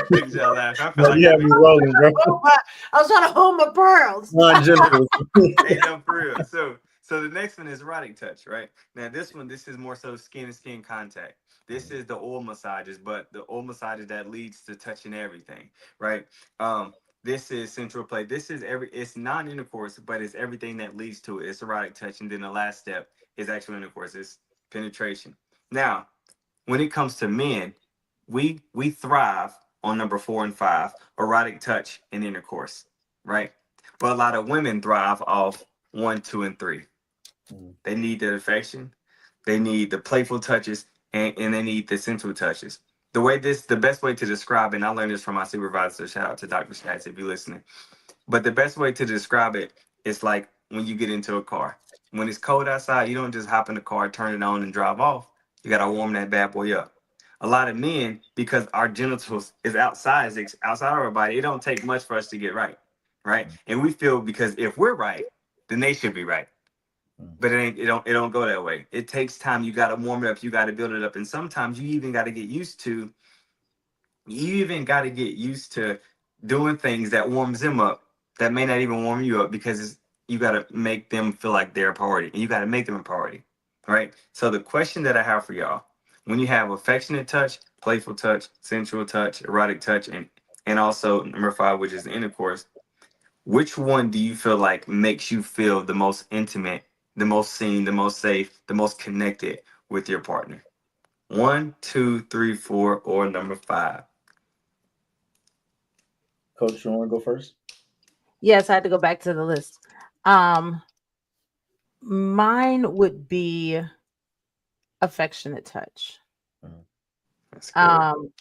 Look at y'all laugh. I feel No, like you I have me be rolling, bro. I was trying to hold my pearls. Non-genitals. hey no for real. So the next one is erotic touch, right? Now this is more so skin to skin contact. This is the oil massages, but the oil massages that leads to touching everything, right? This is central play. This is it's non-intercourse, but it's everything that leads to it. It's erotic touch. And then the last step is actual intercourse, it's penetration. Now, when it comes to men, we thrive on number 4 and 5, erotic touch and intercourse, right? But a lot of women thrive off 1, 2, and 3. Mm. They need the affection, they need the playful touches, and they need the sensual touches. The best way to describe it, and I learned this from my supervisor, shout out to Dr. Schatz if you're listening. But the best way to describe it is like when you get into a car. When it's cold outside, you don't just hop in the car, turn it on, and drive off. You gotta warm that bad boy up. A lot of men, because our genitals is outside, is outside of our body, it don't take much for us to get right, right? And we feel because if we're right, then they should be right. Mm. But it don't go that way. It takes time. You gotta warm it up. You gotta build it up, and sometimes you even got to get used to doing things that warms them up that may not even warm you up because you got to make them feel like they're a priority and you got to make them a priority, right? So the question that I have for y'all, when you have affectionate touch, playful touch, sensual touch, erotic touch, and also number 5, which is intercourse, which one do you feel like makes you feel the most intimate, the most seen, the most safe, the most connected with your partner? 1, 2, 3, 4, or number 5? Coach, you want to go first? Yes, I had to go back to the list. Um, Mine would be affectionate touch. Mm. That's good. Um,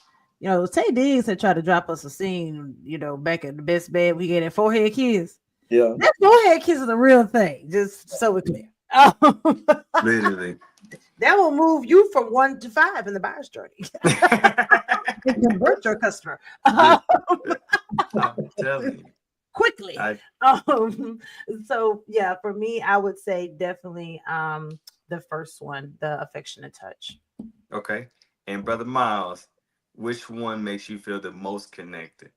Tay Diggs had tried to drop us a scene, back at the best bed we get at Forehead Kids. Yeah. That forehead kiss is a real thing, just so we're clear. That Literally. will move you from 1 to 5 in the buyer's journey and convert your customer I'm telling you. quickly. I Um, so yeah, for me, I would say definitely the first one, the affectionate touch. okay. And brother Miles, which one makes you feel the most connected?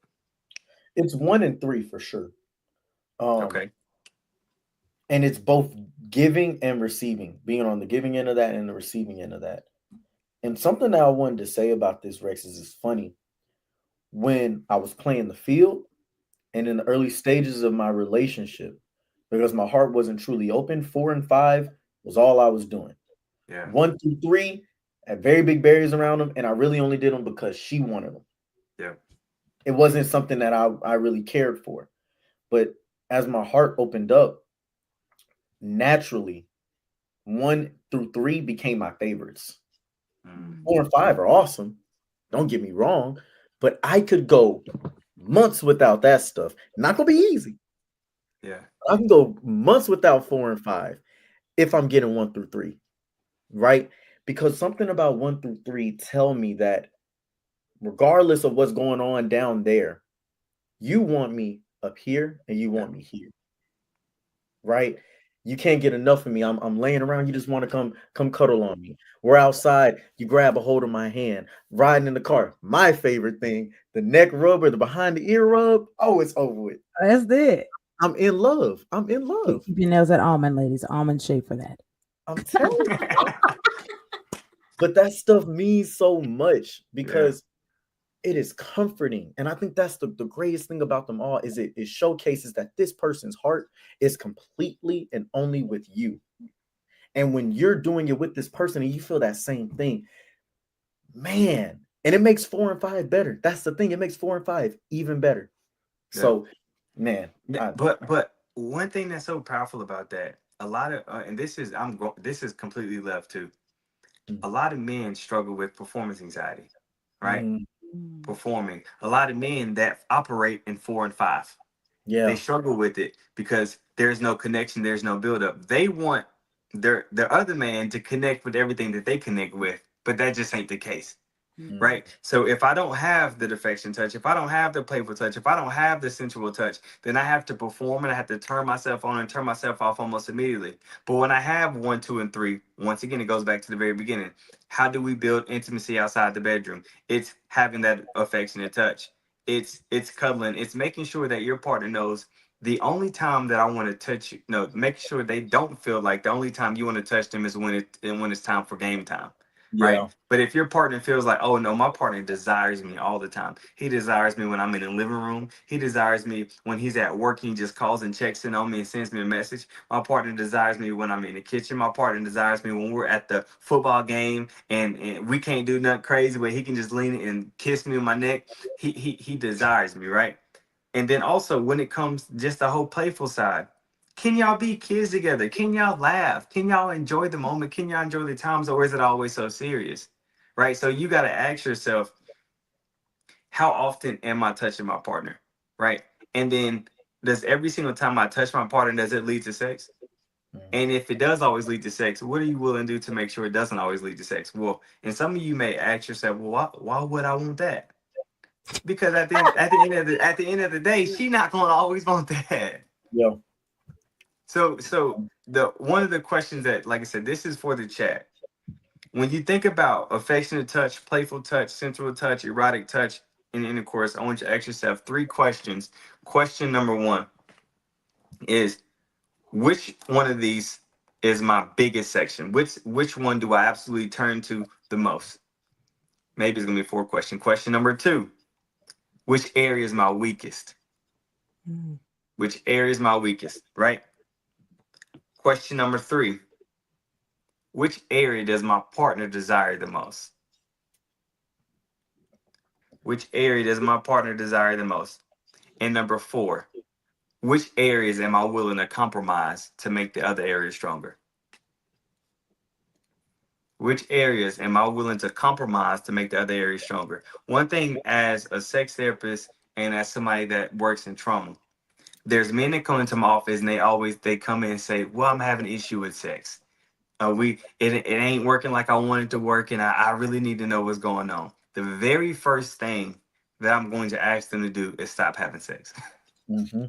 It's 1 and 3 for sure. Um, Okay. and it's both giving and receiving, being on the giving end of that and the receiving end of that. And something that I wanted to say about this, Rex, is it's funny. When I was playing the field And in the early stages of my relationship, because my heart wasn't truly open, 4 and 5 was all I was doing. Yeah. 1 through 3 had very big barriers around them, and I really only did them because she wanted them. Yeah. It wasn't something that I really cared for. But as my heart opened up, naturally, 1 through 3 became my favorites. Mm. 4 and 5 are awesome. Don't get me wrong, but I could go months without that stuff. Not gonna be easy. Yeah. I can go months without 4 and 5 if I'm getting 1 through 3, right? Because something about 1 through 3 tell me that regardless of what's going on down there, you want me up here and you Yeah. want me here, right? You can't get enough of me. I'm laying around. You just want to come cuddle on me. We're outside. You grab a hold of my hand. Riding in the car. My favorite thing, the neck rub or the behind the ear rub. Oh, it's over with. That's it. I'm in love. I'm in love. Keep your nails at almond, ladies. Almond shape for that. I'm telling you. But that stuff means so much Yeah. because it is comforting. And I think that's the greatest thing about them all is it showcases that this person's heart is completely and only with you. And when you're doing it with this person and you feel that same thing, man, and it makes 4 and 5 better. That's the thing. It makes 4 and 5 even better. Yeah. So, man, But one thing that's so powerful about that, a lot of and this is completely left too. A lot of men struggle with performance anxiety, right? mhm, Mm. Performing. A lot of men that operate in 4 and 5, they yeah, struggle with it because there's no connection, there's no buildup. They want their other man to connect with everything that they connect with, but that just ain't the case. mm, Right. So if I don't have the affection touch, if I don't have the playful touch, if I don't have the sensual touch, then I have to perform and I have to turn myself on and turn myself off almost immediately. But when I have 1, 2, and 3, once again, it goes back to the very beginning. How do we build intimacy outside the bedroom? It's having that affectionate touch. It's cuddling. It's making sure that your partner knows the only time that I want to touch you. No, make sure they don't feel like the only time you want to touch them is when it's time for game time, right? yeah, But if your partner feels like, oh no, my partner desires me all the time. He desires me when I'm in the living room. He desires me when he's at work. He just calls and checks in on me and sends me a message. My partner desires me when I'm in the kitchen. My partner desires me when we're at the football game and we can't do nothing crazy, but he can just lean and kiss me on my neck. He desires me, right? And then also when it comes just the whole playful side, can y'all be kids together? Can y'all laugh? Can y'all enjoy the moment? Can y'all enjoy the times, or is it always so serious? Right? So you got to ask yourself, how often am I touching my partner? Right? And then does every single time I touch my partner, does it lead to sex? mm, And if it does always lead to sex, what are you willing to do to make sure it doesn't always lead to sex? Well, and some of you may ask yourself, well, why would I want that? Because at the end of the day, she not gonna always want that. yeah, So the one of the questions that, like I said, this is for the chat. When you think about affectionate touch, playful touch, sensual touch, erotic touch in intercourse, I want you to ask yourself 3 questions. Question number 1 is, which one of these is my biggest section? Which one do I absolutely turn to the most? Maybe it's gonna be a 4 question. Question number 2, which area is my weakest? Mm. Which area is my weakest, right? Question number 3, which area does my partner desire the most? Which area does my partner desire the most? And number 4, which areas am I willing to compromise to make the other areas stronger? Which areas am I willing to compromise to make the other areas stronger? One thing as a sex therapist and as somebody that works in trauma, there's men that come into my office and they come in and say, well, I'm having an issue with sex. It ain't working like I want it to work, and I really need to know what's going on. The very first thing that I'm going to ask them to do is stop having sex. hmm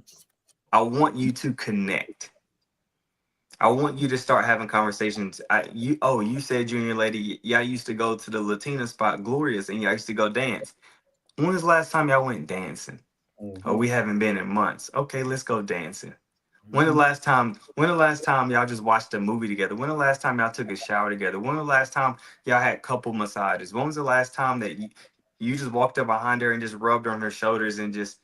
I want you to connect. I want you to start having conversations. You said you and your lady, y'all used to go to the Latina spot, Glorious, and y'all used to go dance. When was the last time y'all went dancing? Oh, hmm we haven't been in months. Okay, let's go dancing. hmm When the last time y'all just watched a movie together? When the last time y'all took a shower together? When the last time y'all had couple massages? When was the last time that you just walked up behind her and just rubbed on her shoulders and just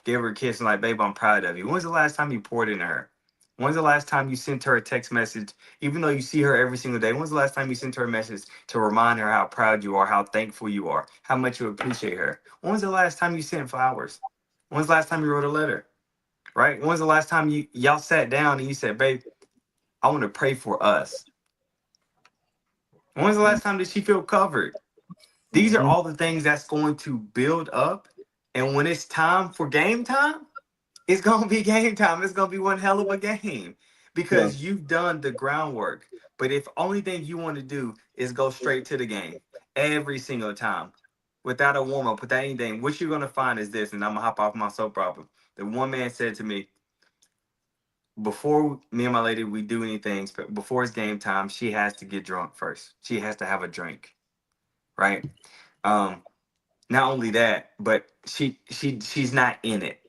gave her a kiss and like, babe, I'm proud of you. When's the last time you poured into her? When's the last time you sent her a text message, even though you see her every single day? When's the last time you sent her a message to remind her how proud you are, how thankful you are, how much you appreciate her? When's the last time you sent flowers? When's the last time you wrote a letter? Right? When's the last time y'all sat down and you said, babe, I want to pray for us? When's the last time did she feel covered? These are Mhm. all the things that's going to build up. And when it's time for game time, it's gonna be game time. It's gonna be one hell of a game Yeah. because you've done the groundwork. But if only thing you want to do is go straight to the game every single time without a warm up, without anything, what you're gonna find is this. And I'm gonna hop off my soap opera. The one man said to me, before me and my lady we do anything, before it's game time, she has to get drunk first. She has to have a drink, right? Um, Not only that, but she's not in it.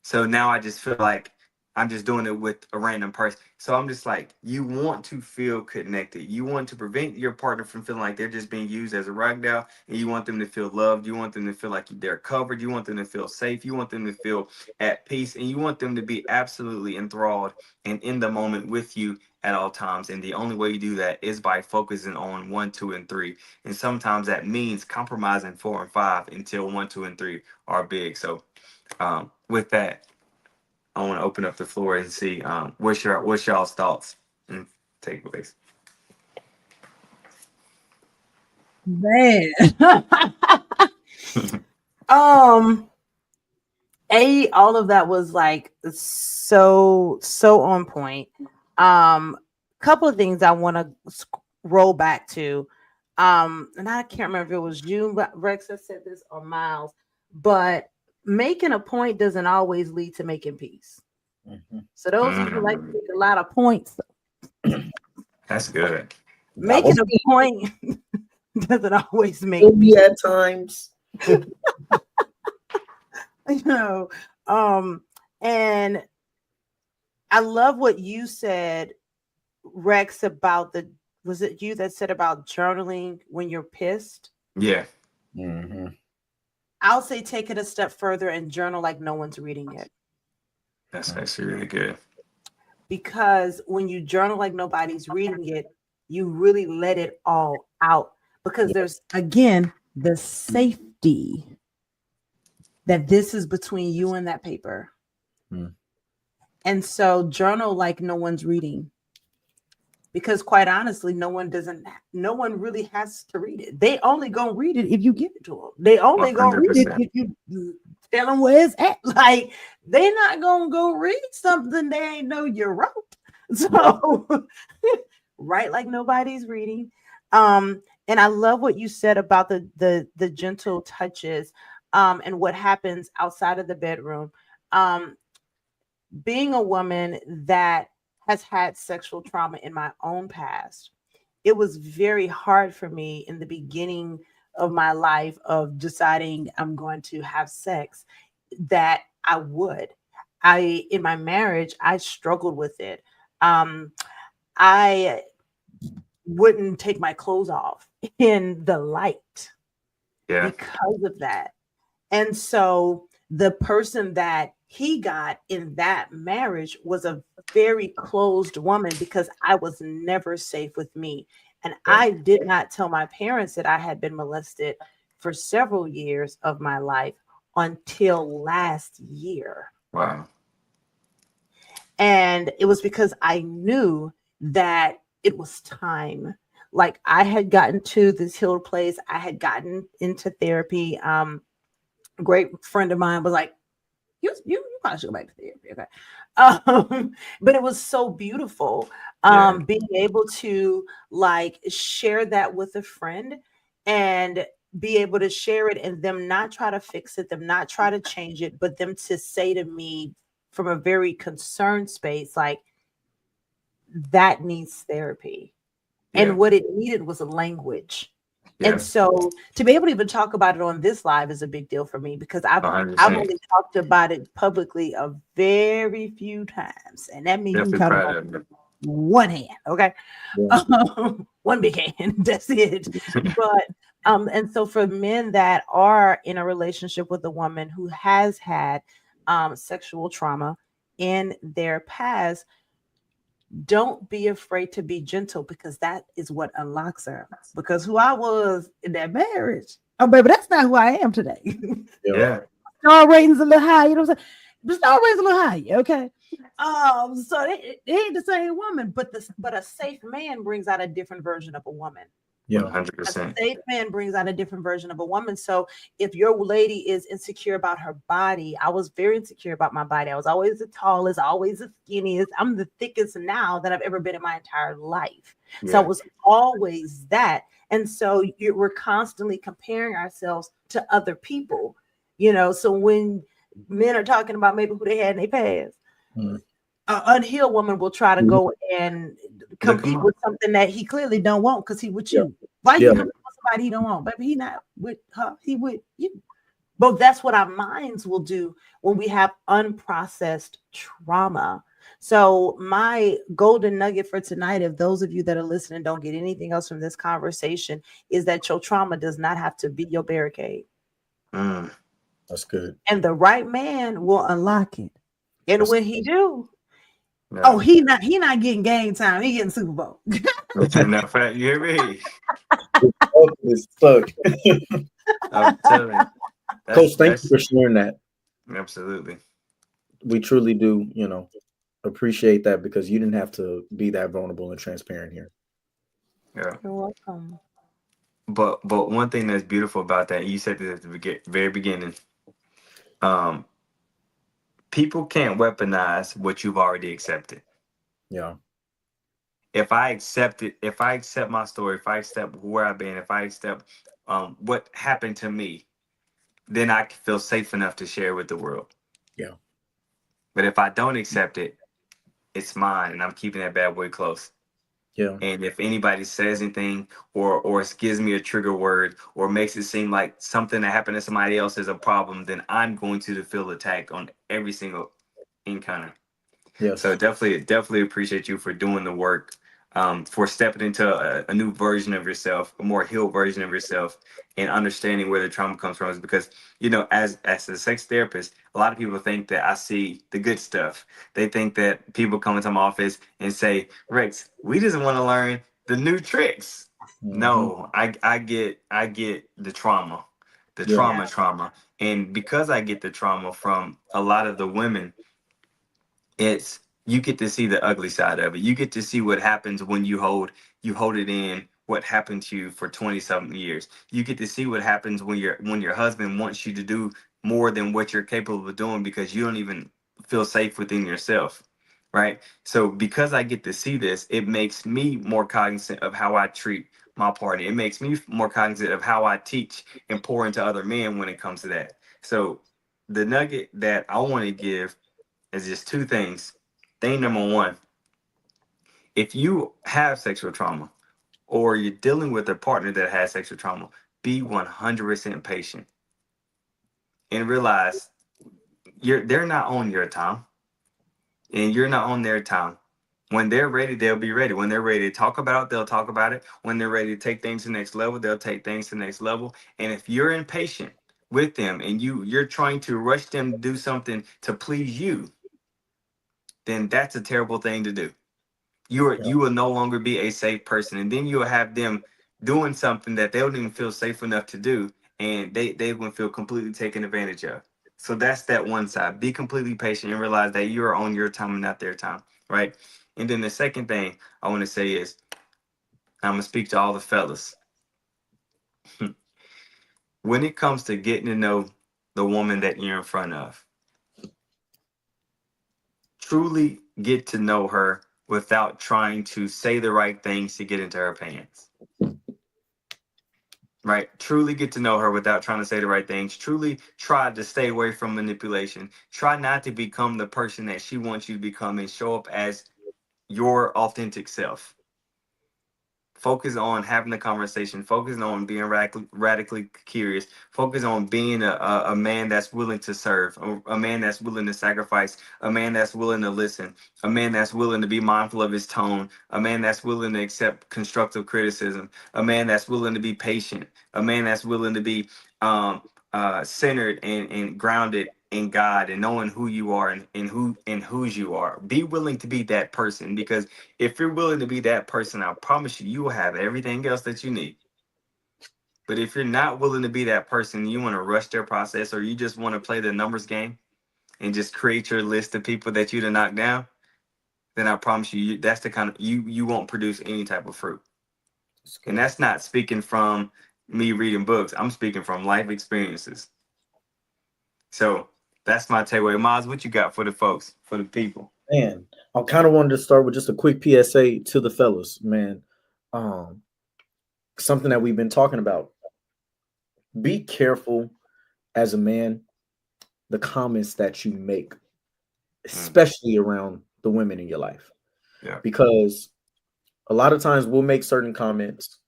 So now I just feel like I'm just doing it with a random person. So I'm just like, you want to feel connected. You want to prevent your partner from feeling like they're just being used as a rag doll, and you want them to feel loved. You want them to feel like they're covered. You want them to feel safe. You want them to feel at peace, and you want them to be absolutely enthralled and in the moment with you at all times. And the only way you do that is by focusing on 1, 2, and 3. And sometimes that means compromising 4 and 5 until 1, 2, and 3 are big. So with that, I want to open up the floor and see what's y'all's thoughts and takeaways. Man. um all of that was like so on point. Couple of things I want to roll back to. And I can't remember if it was you, but Rex has said this, or Miles, but making a point doesn't always lead to making peace. Mhm. So those of you who like to Mm, make a lot of points, that's good. I will making a point doesn't always make be peace. at times. You know, um, and I love what you said, Rex, about the, was it you that said about journaling when you're pissed? Yeah, Mhm. I'll say take it a step further and journal like no one's reading it. that's actually really good. Because when you journal like nobody's reading it, you really let it all out. Because Yeah. there's, again, the safety that this is between you and that paper. Mm. And so journal like no one's reading. Because quite honestly, no one really has to read it. They only gonna read it if you give it to them. They only One gonna hundred read it percent. if you tell them where it's at. Like, they not gonna go read something they ain't know you wrote. So write like nobody's reading. And I love what you said about the gentle touches, and what happens outside of the bedroom. Um, Being a woman that has had sexual trauma in my own past, it was very hard for me in the beginning of my life of deciding I'm going to have sex, that I would. In my marriage, I struggled with it. Um, I wouldn't take my clothes off in the light Yeah, because of that. And so the person that he got in that marriage was a very closed woman, because I was never safe with me. And yeah. I did not tell my parents that I had been molested for several years of my life until last year. Wow. And it was because I knew that it was time. Like, I had gotten to this healed place, I had gotten into therapy. A great friend of mine was like, you probably should go back to therapy. Okay. But it was so beautiful. Yeah, Being able to like share that with a friend, and be able to share it, and them not try to fix it, them not try to change it, but them to say to me from a very concerned space, like, that needs therapy. yeah, And what it needed was a language. And yeah. so to be able to even talk about it on this live is a big deal for me, because I've One hundred I've percent. only talked about it publicly a very few times. And that means you can Definitely count them proud on of you. one hand. Okay. Yeah. One big hand. That's it. But and so for men that are in a relationship with a woman who has had sexual trauma in their past, don't be afraid to be gentle, because that is what unlocks her. Because who I was in that marriage, oh baby, that's not who I am today. Yeah. Yeah. Star ratings a little high, you know what I'm saying? The star ratings a little high, okay. So they ain't the same woman, but a safe man brings out a different version of a woman. Yeah. 100%. A safe man brings out a different version of a woman. So if your lady is insecure about her body, I was very insecure about my body. I was always the tallest, always the skinniest. I'm the thickest now that I've ever been in my entire life. So I Yeah. was always that. And so we're constantly comparing ourselves to other people, So when men are talking about maybe who they had in their past, Mm. an unhealed woman will try to go and Look him compete up. with something that he clearly don't want, because he with Yeah. you. Why you Yeah. compete with somebody he don't want? Baby, he not with her, he with you. But that's what our minds will do when we have unprocessed trauma. So my golden nugget for tonight, if those of you that are listening don't get anything else from this conversation, is that your trauma does not have to be your barricade. Mm. That's good. And the right man will unlock it. And That's when he do, oh, Yeah. he not getting game time. He getting Super Bowl. No fact, you hear me? good. It's stuck. I'm telling you. Coach, thank you That's for sharing that. absolutely. We truly do, appreciate that, because you didn't have to be that vulnerable and transparent here. Yeah. You're welcome. But one thing that's beautiful about that, you said this at the very beginning. Um, People can't weaponize what you've already accepted. Yeah. If I accept it, if I accept my story, if I accept where I've been, if I accept what happened to me, then I can feel safe enough to share with the world. Yeah. But if I don't accept it, it's mine, and I'm keeping that bad boy close. Yeah. And if anybody says anything, or gives me a trigger word, or makes it seem like something that happened to somebody else is a problem, then I'm going to feel attacked on every single encounter. So Yes. definitely appreciate you for doing the work, for stepping into a new version of yourself, a more healed version of yourself, and understanding where the trauma comes from. Is because, as a sex therapist, a lot of people think that I see the good stuff. They think that people come into my office and say, "Rex, we just want to learn the new tricks." Hmm. No, I get the trauma, the Yeah. Yeah. trauma, and because I get the trauma from a lot of the women, it's you get to see the ugly side of it. You get to see what happens when you hold it in, what happened to you for 20 something years. You get to see what happens when your husband wants you to do more than what you're capable of doing because you don't even feel safe within yourself. Right? So because I get to see this, it makes me more cognizant of how I treat my partner. It makes me more cognizant of how I teach and pour into other men when it comes to that. So the nugget that I want to give is just two things. Thing number one, if you have sexual trauma or you're dealing with a partner that has sexual trauma, be 100% patient and realize they're not on your time and you're not on their time. When they're ready, they'll be ready. When they're ready to talk about it, they'll talk about it. When they're ready to take things to the next level, they'll take things to the next level. And if you're impatient with them and you're trying to rush them to do something to please you, then that's a terrible thing to do. Yeah. You will no longer be a safe person, and then you'll have them doing something that they don't even feel safe enough to do, and they will feel completely taken advantage of. So that's that one side. Be completely patient and realize that you are on your time and not their time, right? And then the second thing I want to say is I'm gonna speak to all the fellas. When it comes to getting to know the woman that you're in front of, truly get to know her without trying to say the right things to get into her pants. Right, truly get to know her without trying to say the right things. Truly try to stay away from manipulation. Try not to become the person that she wants you to become and show up as your authentic self. Focus on having a conversation. Focus on being radically curious. Focus on being a man that's willing to serve, a man that's willing to sacrifice, a man that's willing to listen, a man that's willing to be mindful of his tone, a man that's willing to accept constructive criticism, a man that's willing to be patient, a man that's willing to be centered and grounded in God and knowing who you are and whose you are. Be willing to be that person, because if you're willing to be that person, I promise you, you will have everything else that you need. But if you're not willing to be that person, you want to rush their process, or you just want to play the numbers game and just create your list of people that you to knock down, then I promise you, that's the kind of you won't produce any type of fruit. And that's not speaking from me reading books. I'm speaking from life experiences. So that's my takeaway. Miles, what you got for the folks, for the people? Man, I kind of wanted to start with just a quick PSA to the fellas, man. Um, Something that we've been talking about. Be careful as a man, the comments that you make, especially around the women in your life. Yeah. Because a lot of times we'll make certain comments.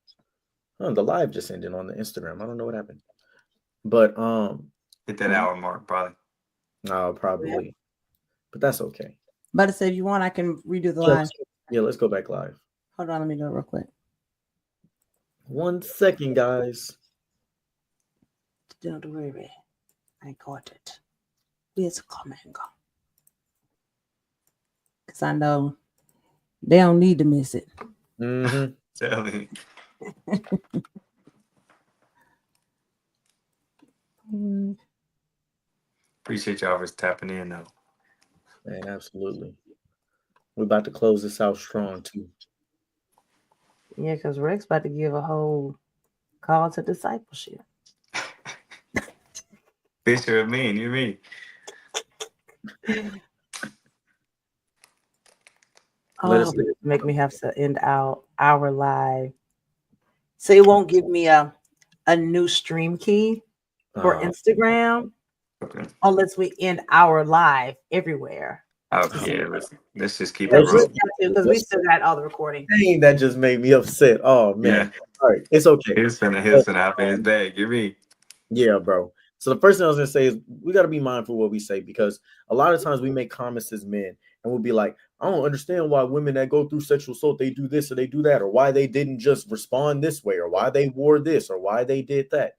Oh, the live just ended on the Instagram. I don't know what happened. But Hit that hour mark, probably. no, probably. But that's okay. But I said, if you want, I can redo the Yeah, line. let's go back live. Hold on, let me do it real quick. 1 second, guys. Don't worry, I got it. It's coming, because I know they don't need to miss it. Mm-hmm. Tell me. Appreciate y'all for tapping in, though. Man, absolutely. We're about to close this out strong too. Yeah, because Rex about to give a whole call to discipleship. Fisher of me, you mean? Let us Make me have to end our live. So it won't give me a new stream key for Instagram Okay. unless we end our live everywhere. Okay, let's just keep it rolling. Because we still got all the recording. Dang, that just made me upset. Oh man. Yeah. All right, it's okay. Here's finna hop in his bag. Give me. Yeah, bro. So the first thing I was gonna say is we gotta be mindful of what we say, because a lot of times we make comments as men and we'll be like, I don't understand why women that go through sexual assault, they do this or they do that, or why they didn't just respond this way, or why they wore this, or why they did that.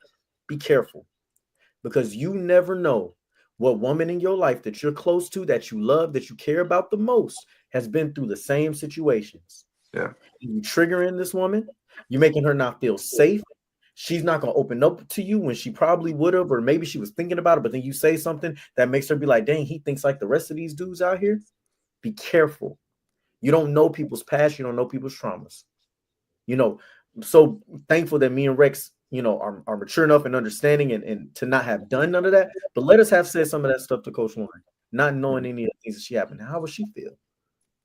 Be careful, because you never know what woman in your life that you're close to, that you love, that you care about the most, has been through the same situations. Yeah. You triggering this woman, you're making her not feel safe. She's not going to open up to you when she probably would have, or maybe she was thinking about it, but then you say something that makes her be like, dang, he thinks like the rest of these dudes out here. Be careful. You don't know people's past. You don't know people's traumas. So thankful that me and Rex, are mature enough and understanding and to not have done none of that. But let us have said some of that stuff to Coach Lauren, not knowing any of the things that she happened. How would she feel?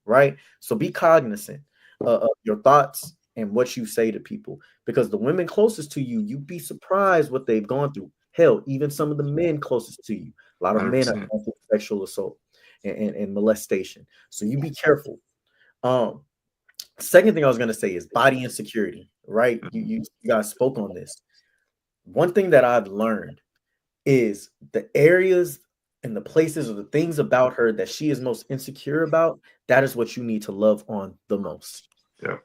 Right? So be cognizant of your thoughts and what you say to people, because the women closest to you, you'd be surprised what they've gone through. Hell, even some of the men closest to you. A lot of men have 100%. gone through sexual assault and molestation. So you be careful. Second thing I was going to say is body insecurity, right? You guys spoke on this. One thing that I've learned is the areas and the places or the things about her that she is most insecure about, that is what you need to love on the most. Yeah.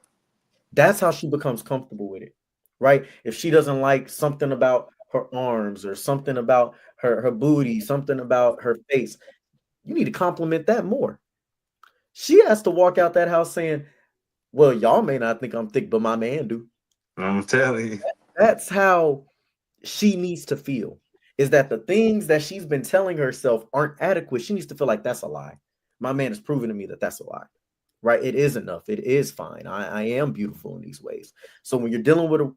That's how she becomes comfortable with it, right? If she doesn't like something about her arms or something about her booty, something about her face, you need to compliment that more. She has to walk out that house saying, well, y'all may not think I'm thick, but my man do. I'm telling you. That's how she needs to feel, is that the things that she's been telling herself aren't adequate. She needs to feel like that's a lie. My man has proven to me that that's a lie, right? It is enough. It is fine. I am beautiful in these ways. So when you're dealing with a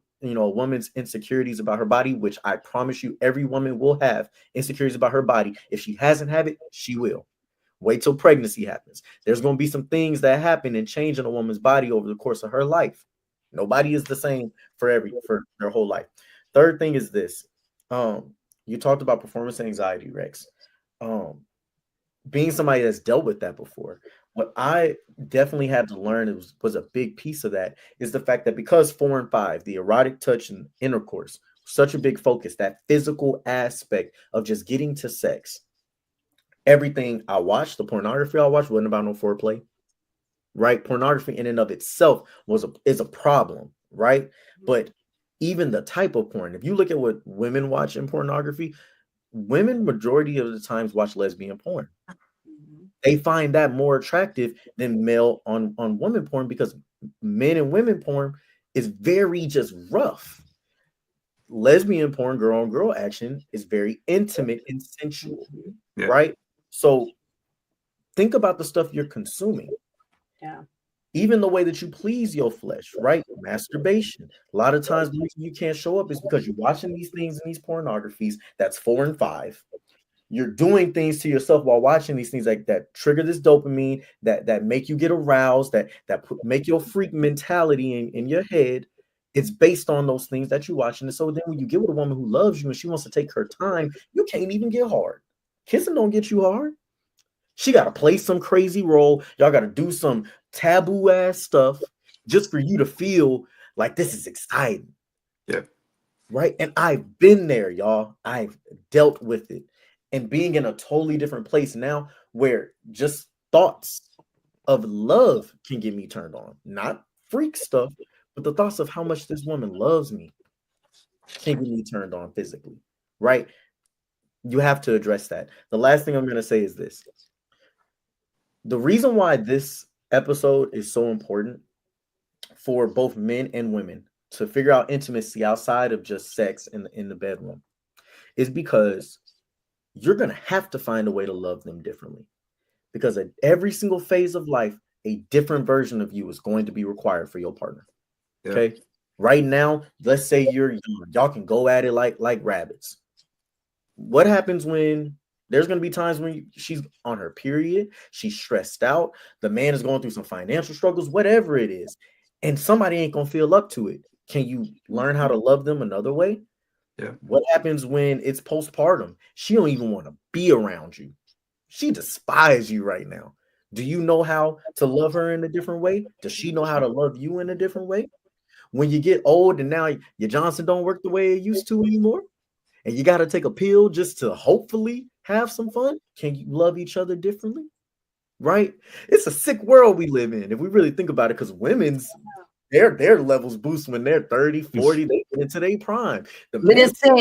woman's insecurities about her body, which I promise you every woman will have insecurities about her body. If she hasn't had it, she will. Wait till pregnancy happens. There's going to be some things that happen and change in a woman's body over the course of her life. Nobody is the same for their whole life. Third thing is this. You talked about performance anxiety, Rex. Being somebody that's dealt with that before, what I definitely had to learn was a big piece of that is the fact that because 4 and 5, the erotic touch and intercourse, such a big focus, that physical aspect of just getting to sex. Everything I watched, the pornography I watched, wasn't about no foreplay, right? Pornography in and of itself is a problem, right? But even the type of porn, if you look at what women watch in pornography, women majority of the times watch lesbian porn. Mhm. They find that more attractive than male on women porn because men and women porn is very just rough. Lesbian porn, girl on girl action is very intimate and sensual, Mhm. Yeah. right? So think about the stuff you're consuming. Yeah. Even the way that you please your flesh, right? Masturbation. A lot of times the reason you can't show up is because you're watching these things in these pornographies that's 4 and 5. You're doing things to yourself while watching these things like that trigger this dopamine that make you get aroused, make your freak mentality in your head. It's based on those things that you're watching. And so then when you get with a woman who loves you and she wants to take her time, you can't even get hard. Kissing don't get you hard. She got to play some crazy role. Y'all got to do some taboo ass stuff just for you to feel like this is exciting, Yeah. right? And I've been there, y'all. I've dealt with it. And being in a totally different place now where just thoughts of love can get me turned on, not freak stuff, but the thoughts of how much this woman loves me can get me turned on physically, right? You have to address that. The last thing I'm going to say is this: the reason why this episode is so important for both men and women to figure out intimacy outside of just sex in the bedroom is because you're going to have to find a way to love them differently, because at every single phase of life a different version of you is going to be required for your partner. Yeah. Okay, right now let's say you're young, y'all can go at it like rabbits. What happens when there's going to be times when she's on her period, she's stressed out, the man is going through some financial struggles, whatever it is, and somebody ain't going to feel up to it? Can you learn how to love them another way? Yeah. What happens when it's postpartum? She don't even want to be around you. She despises you right now. Do you know how to love her in a different way? Does she know how to love you in a different way? When you get old and now your Johnson don't work the way it used to anymore, and you got to take a pill just to hopefully have some fun, can you love each other differently? Right? It's a sick world we live in if we really think about it, because women's their levels boost when they're 30, 40, they get into their prime. The men Listen.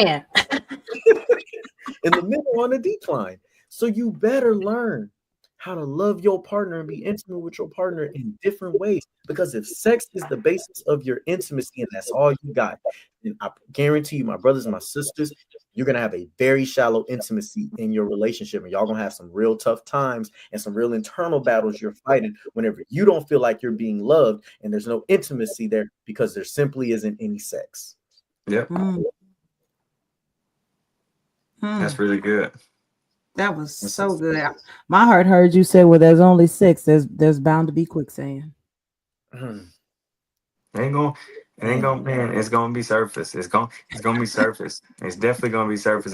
in the middle on the decline. So you better learn how to love your partner and be intimate with your partner in different ways. Because if sex is the basis of your intimacy and that's all you got, then I guarantee you, my brothers and my sisters, you're gonna have a very shallow intimacy in your relationship, and y'all gonna have some real tough times and some real internal battles you're fighting whenever you don't feel like you're being loved and there's no intimacy there because there simply isn't any sex. Yep. Mm, That's mm. really good. That was That's so good. My heart heard you say, "Well, there's only six. There's bound to be quicksand." It ain't gonna, it ain't gonna, man. It's gonna be surface. It's gonna be surface. It's definitely gonna be surface.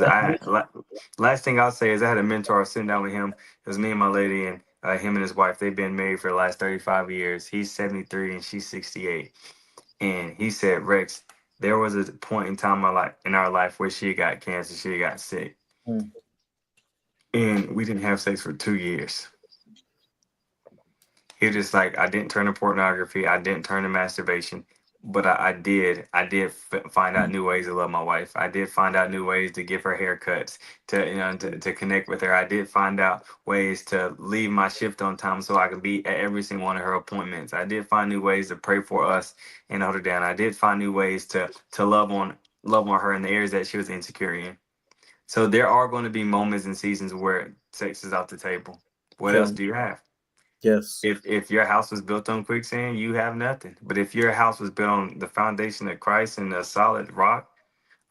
Last thing I'll say is I had a mentor. I was sitting down with him. It was me and my lady, and him and his wife. They've been married for the last 35 years. He's 73 and she's 68. And he said, Rex, there was a point in time in our life where she got cancer. She got sick, Mm. and we didn't have sex for 2 years. He just like, I didn't turn to pornography. I didn't turn to masturbation, but I did find out new ways to love my wife. I did find out new ways to give her haircuts, to connect with her. I did find out ways to leave my shift on time so I could be at every single one of her appointments. I did find new ways to pray for us and hold her down. I did find new ways to love on her in the areas that she was insecure in. So there are going to be moments and seasons where sex is off the table. What else Okay. do you have? Yes. If your house was built on quicksand, you have nothing. But if your house was built on the foundation of Christ and a solid rock,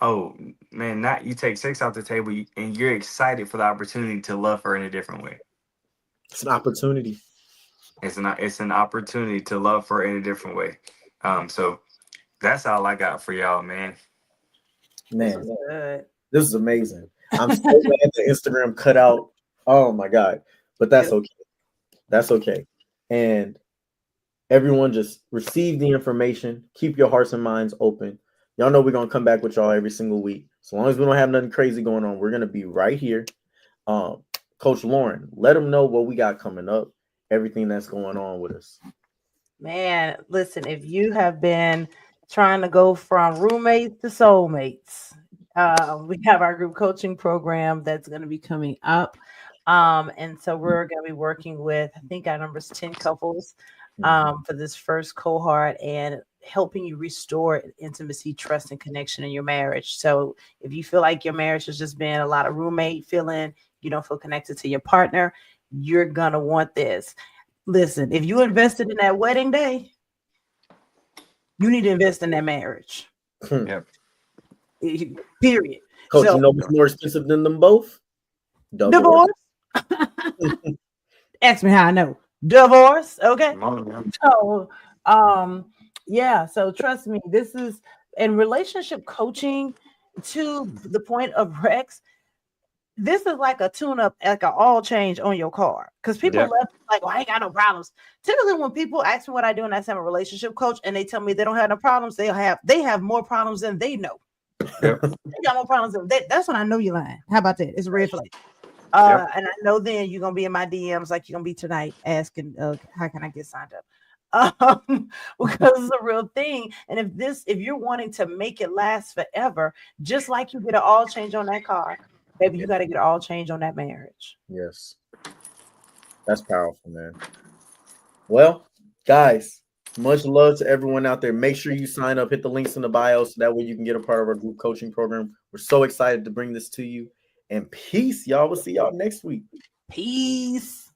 oh man, not you take sex off the table and you're excited for the opportunity to love her in a different way. It's an opportunity. It's an opportunity to love her in a different way. So that's all I got for y'all, man. This Man, was good. this is amazing. I'm so glad the Instagram cut out. Oh my God. But that's okay. That's okay. And everyone just receive the information. Keep your hearts and minds open. Y'all know we're gonna come back with y'all every single week. So long as we don't have nothing crazy going on, we're gonna be right here. Um, Coach Lauren, let them know what we got coming up, everything that's going on with us. Man, listen, if you have been trying to go from roommates to soulmates, We have our group coaching program that's going to be coming up. And so we're going to be working with, I think our number's 10 couples for this first cohort and helping you restore intimacy, trust, and connection in your marriage. So if you feel like your marriage has just been a lot of roommate feeling, you don't feel connected to your partner, you're going to want this. Listen, if you invested in that wedding day, you need to invest in that marriage. Yep. Period. Coach, So, you know what's more expensive than them both? divorce. Ask me how I know. Divorce. Okay. So, yeah. So trust me, this is in relationship coaching to the point of Rex. This is like a tune-up, like an all change on your car. Because people left like, well, I ain't got no problems. Typically, when people ask me what I do and I say I'm a relationship coach and they tell me they don't have no problems, they have more problems than they know. Yep. They got more problems than that's when I know you're lying. How about that? It's a red flag. And I know then you're gonna be in my DMs like you're gonna be tonight asking, how can I get signed up? Because it's a real thing. And if you're wanting to make it last forever, just like you get an all change on that car, baby, you got to get an all change on that marriage. Yes. That's powerful, man. Well, guys, much love to everyone out there. Make sure you sign up, hit the links in the bio so that way you can get a part of our group coaching program. We're so excited to bring this to you. And peace, y'all. We'll see y'all next week. Peace.